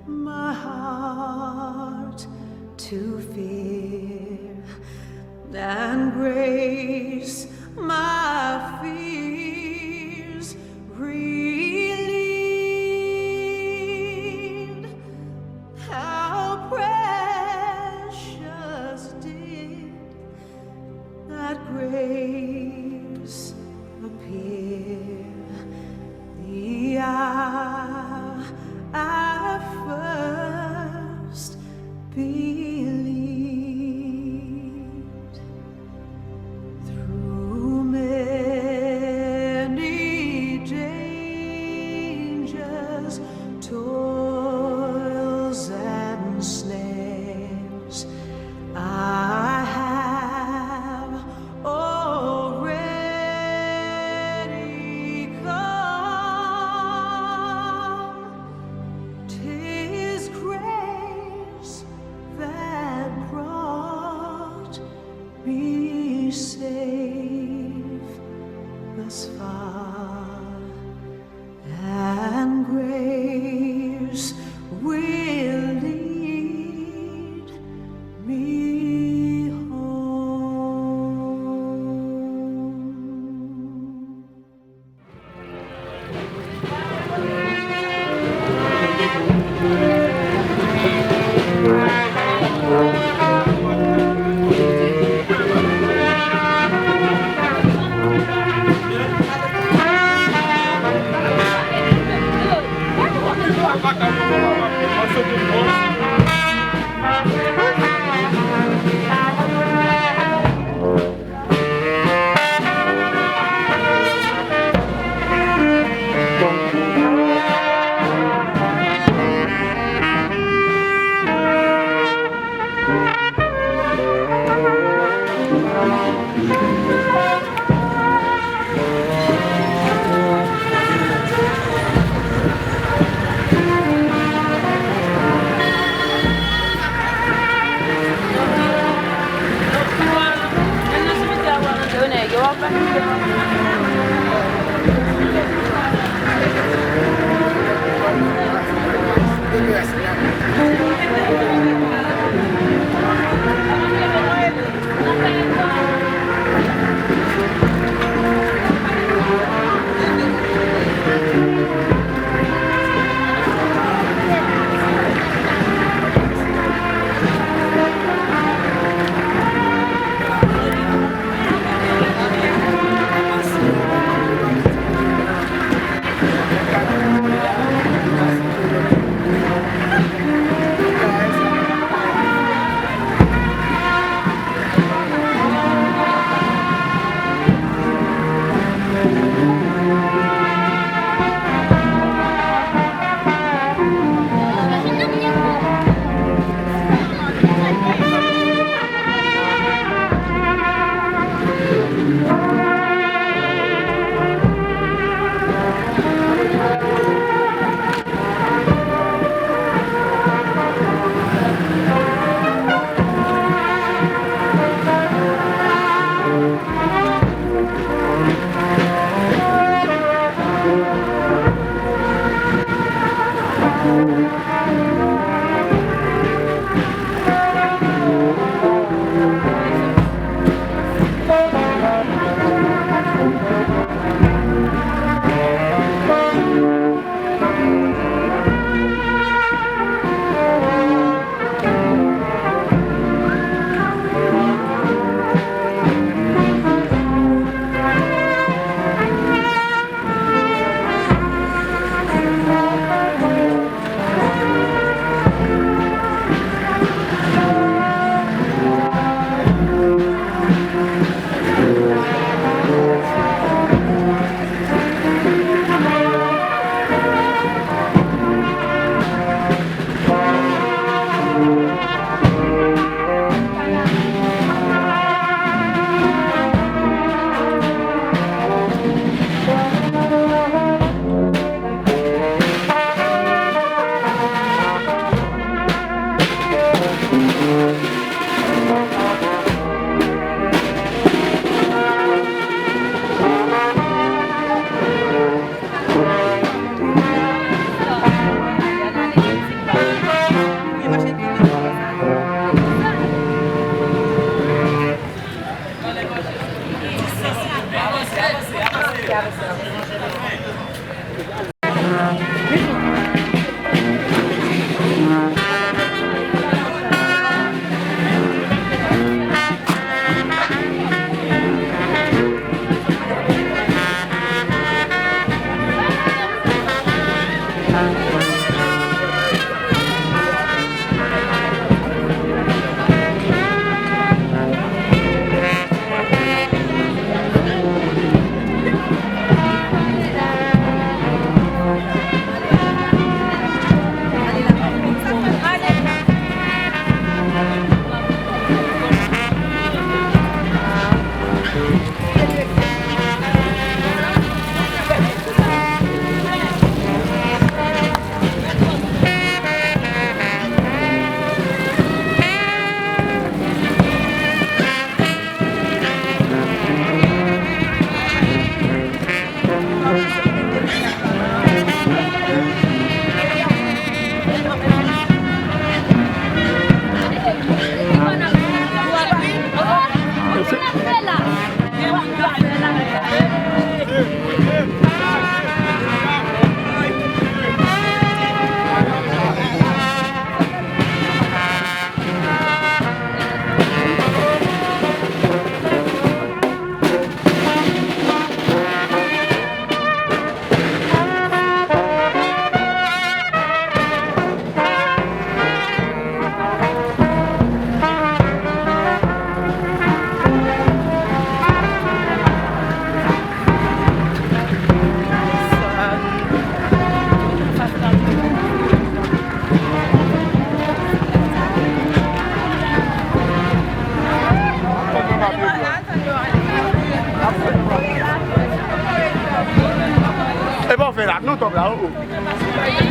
my heart to fear, and grace my fears relieved, toils and snares. I have already come. 'Tis grace that brought me safe thus far, and grace will lead me home.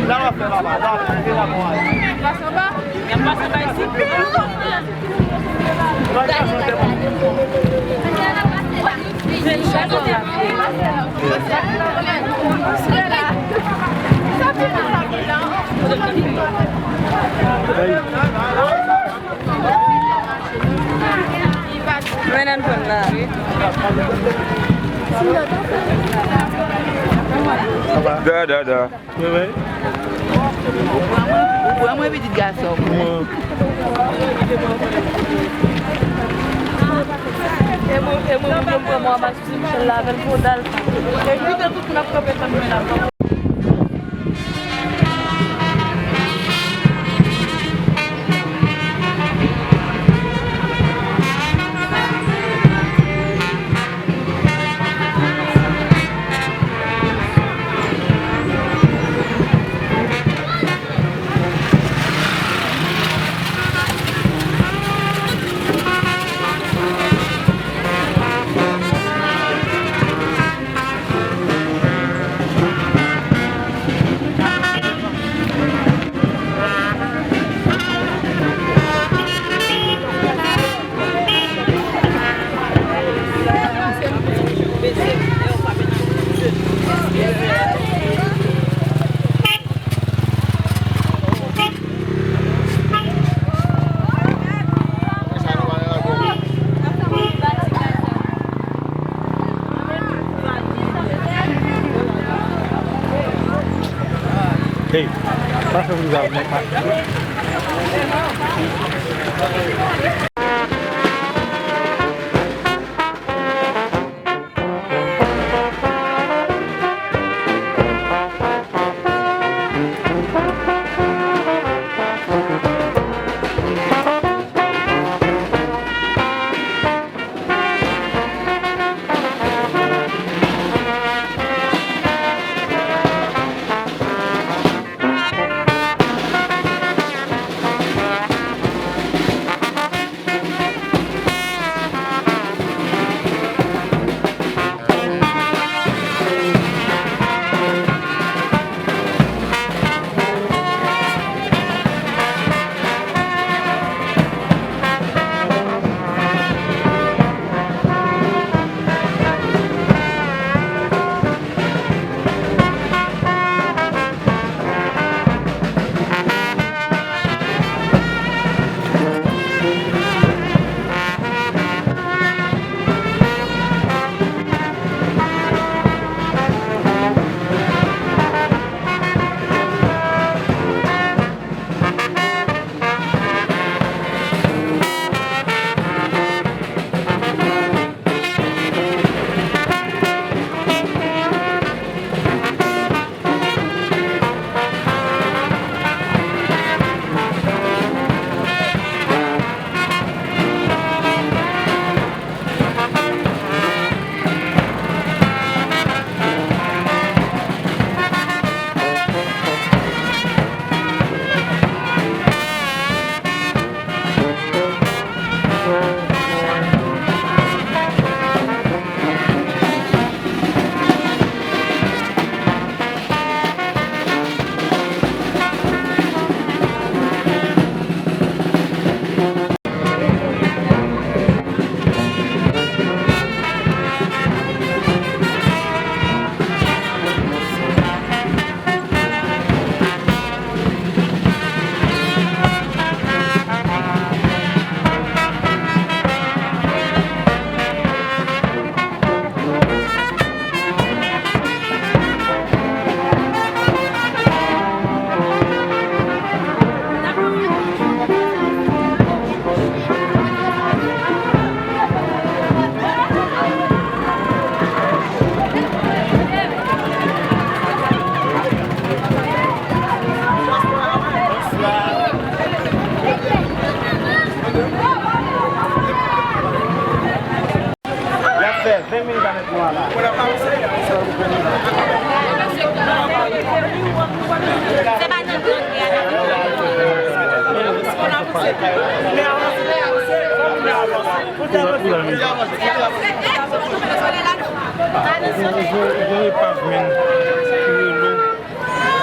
Là, on va faire là-bas. Là, on va faire là-bas. Passe en bas. Il y a pas de bas ici. J'ai une chaise en Madame Paula. Da. Oui. Moi, petit garçon. Hey, passa o lugar, né?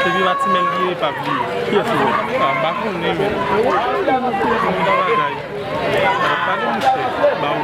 C'est bien bâtiment lié pas lié. Qui est ça? Bah on est mais. Pas de mystère. Bah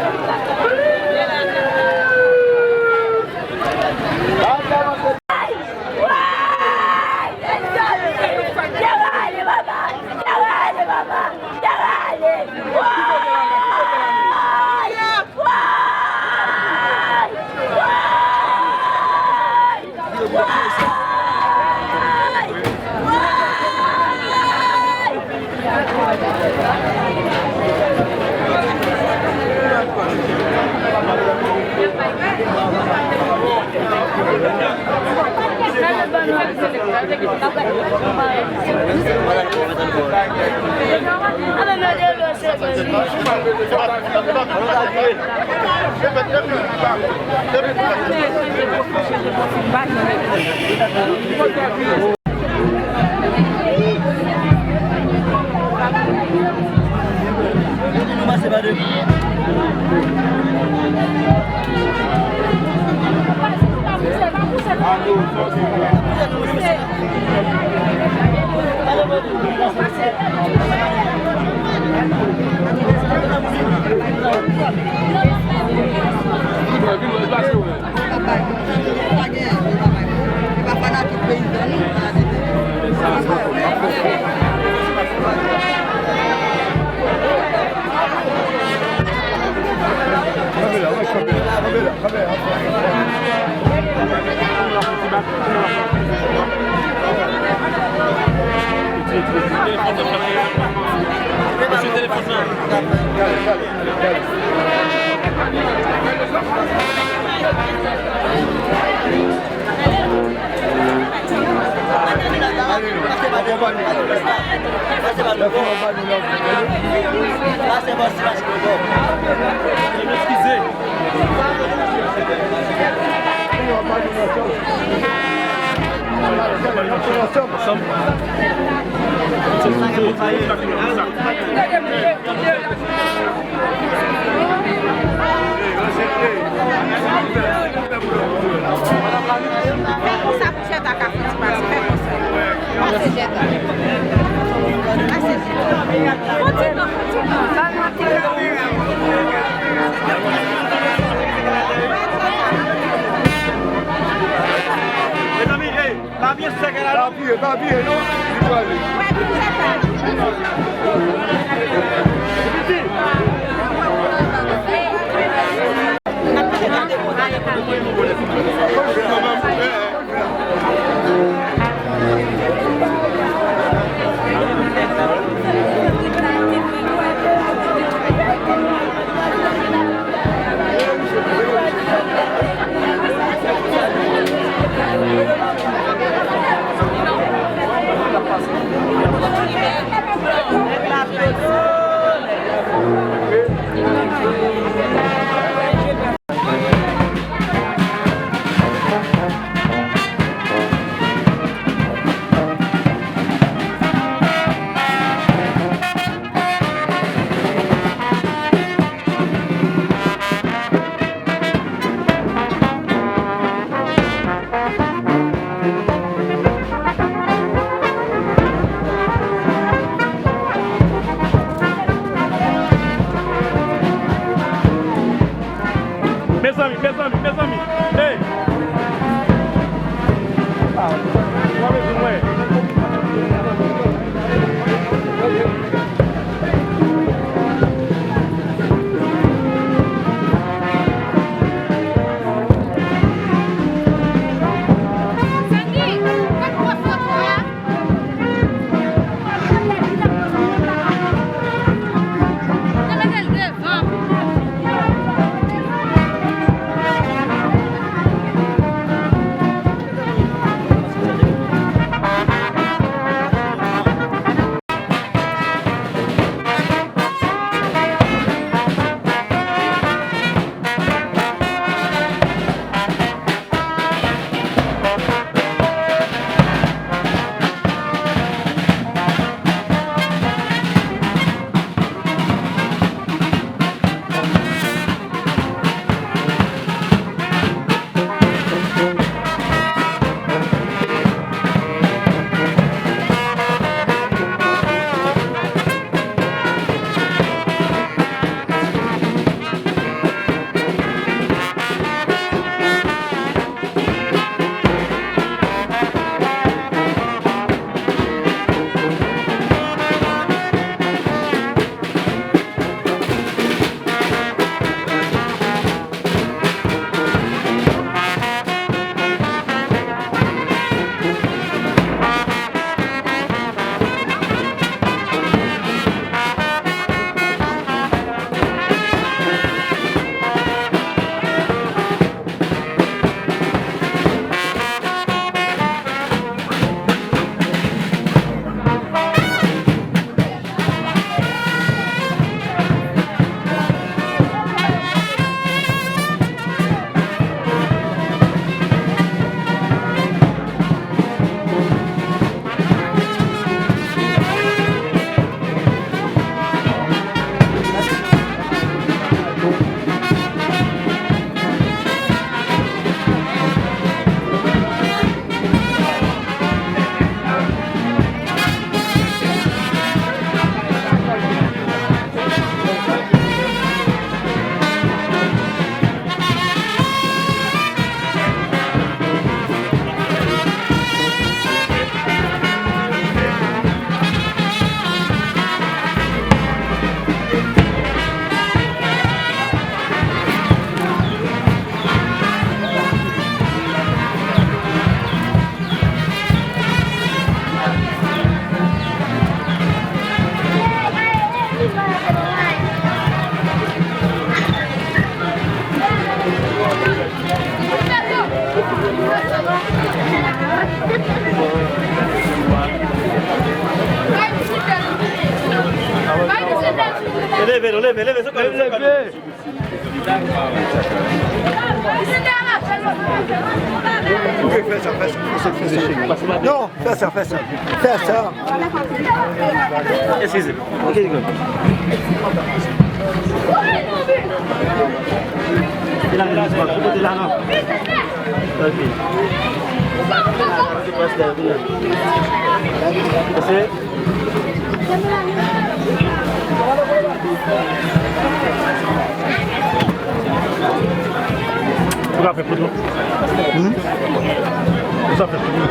levez ça comme Non, fais ça. Fais ça. Excusez-moi. Vous l'avez pour nous. Vous avez pour nous.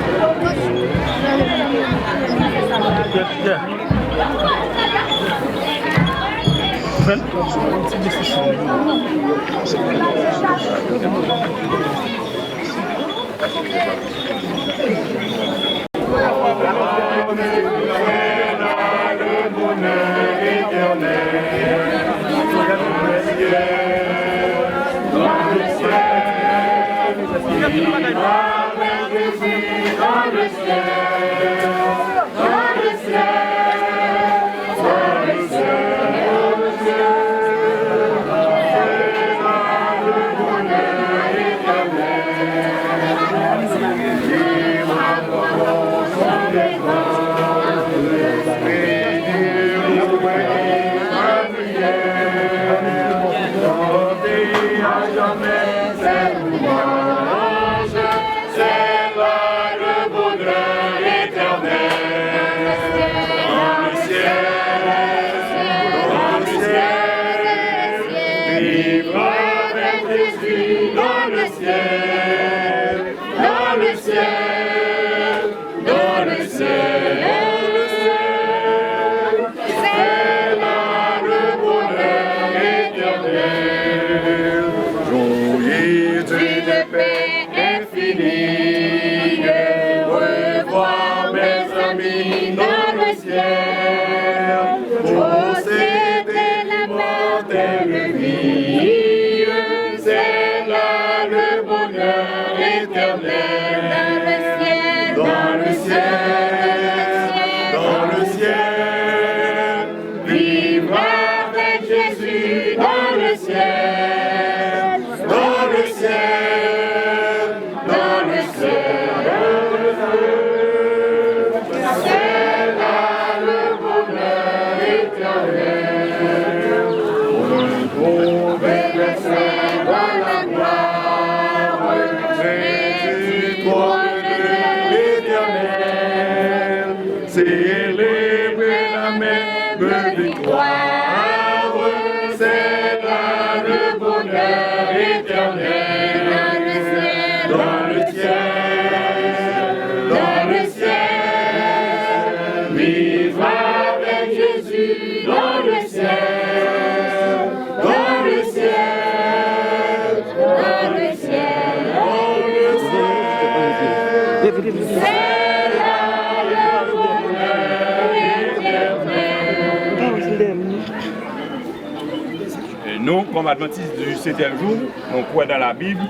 Nous, comme adventistes du 7e jour, on croit dans la Bible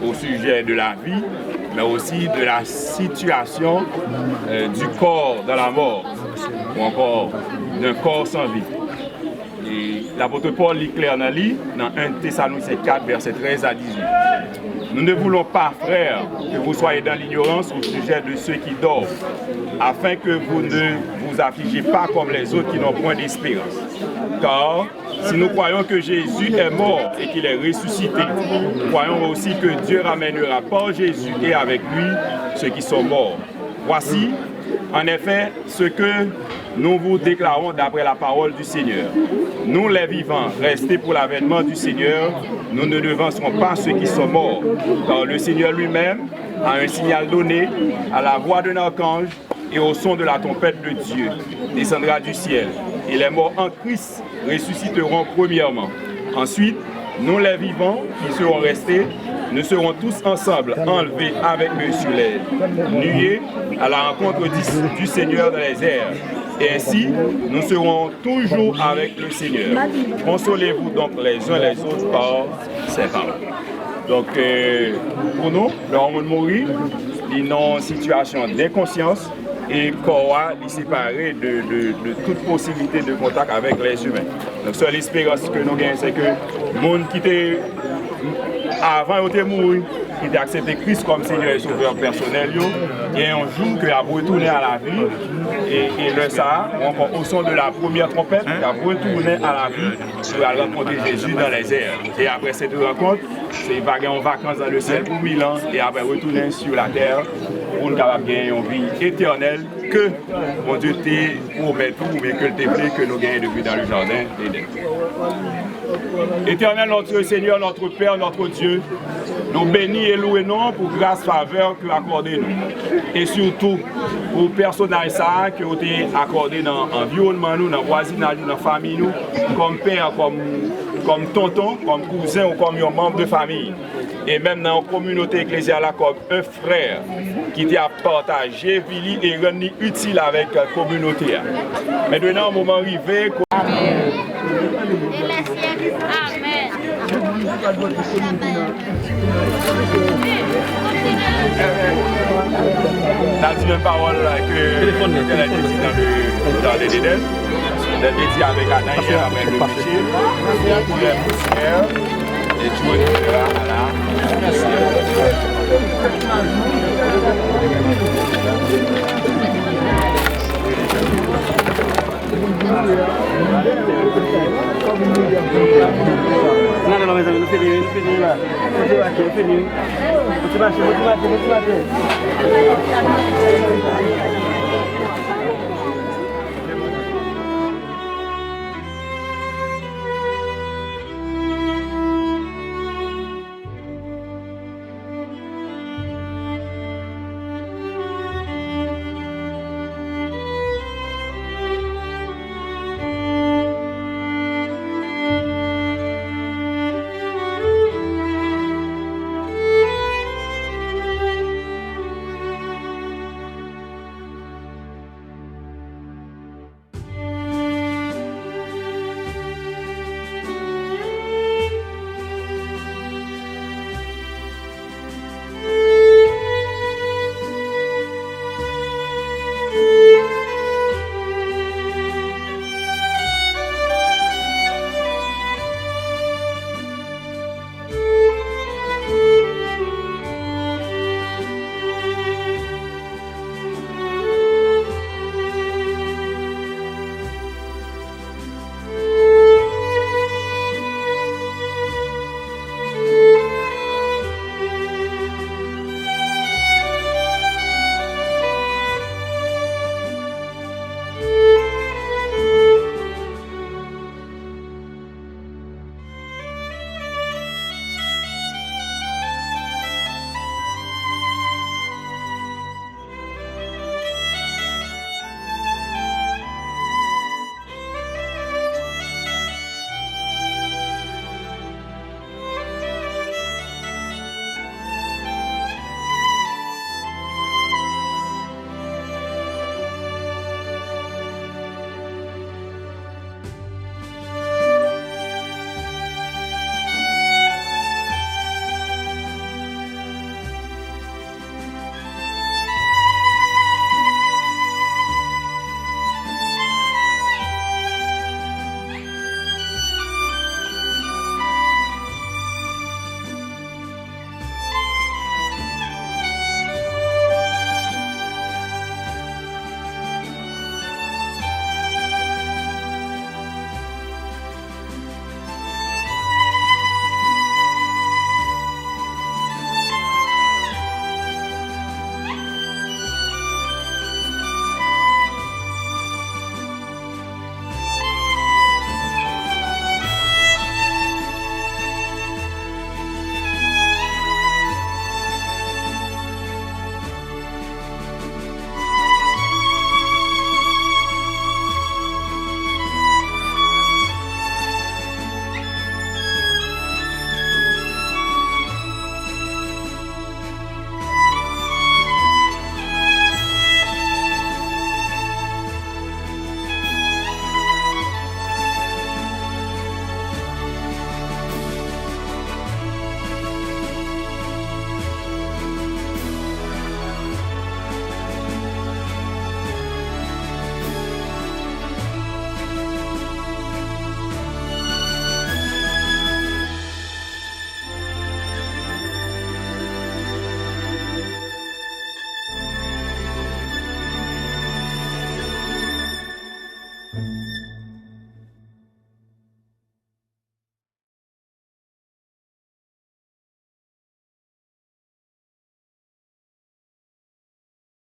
au sujet de la vie, mais aussi de la situation du corps dans la mort, ou encore d'un corps sans vie. Et l'apôtre Paul lit clair dans 1 Thessaloniciens 4, verset 13 à 18. Nous ne voulons pas, frères, que vous soyez dans l'ignorance au sujet de ceux qui dorment, afin que vous ne vous affligez pas comme les autres qui n'ont point d'espérance. Car si nous croyons que Jésus est mort et qu'il est ressuscité, nous croyons aussi que Dieu ramènera par Jésus et avec lui ceux qui sont morts. Voici, en effet, ce que nous vous déclarons d'après la parole du Seigneur. Nous les vivants, restés pour l'avènement du Seigneur, nous ne devancerons pas ceux qui sont morts, car le Seigneur lui-même a un signal donné à la voix d'un archange et au son de la trompette de Dieu, descendra du ciel. Et les morts en Christ ressusciteront premièrement. Ensuite, nous les vivants qui serons restés, nous serons tous ensemble enlevés avec eux sur les nuées à la rencontre du Seigneur dans les airs. Et ainsi, nous serons toujours avec le Seigneur. Consolez-vous donc les uns les autres par ces paroles. Donc, pour nous, le moment de mourir, il est en situation d'inconscience, et Koa est séparé de toute possibilité de contact avec les humains. Donc, seule l'espérance que nous gagnons, c'est que le monde qui était avant de mourir, qui a accepté Christ comme Seigneur et Sauveur personnel, il y a un jour qu'il a retourné à la vie, et le ça, au son de la première trompette, il a retourné à la vie pour aller rencontrer Jésus dans les airs. Et après cette rencontre, c'est vaguer en vacances dans le ciel pour 1000 ans, et après retourner sur la terre pour nous gagner une vie éternelle que mon Dieu t'a promis tout, mais que le développement que nous gagnons depuis dans le jardin d'Éden. Éternel notre Seigneur, notre Père, notre Dieu, nous bénis et louons nous pour grâce faveur que accordez nous. Et surtout pour les personnages qui ont été accordés dans l'environnement, dans le voisinage, dans la famille, comme père, comme tonton, comme cousin ou comme un membre de famille. Et même dans la communauté ecclésiale comme un frère qui t'a partagé, vie et rendu utile avec la communauté. Maintenant, au moment arrivé, la deuxième parole que elle a dit dans les Éden, elle a dit avec Anaïs, avec le Michel, pour les poussières, et tout est là à la Non, mes amis, nous finissons là. Nous finissons.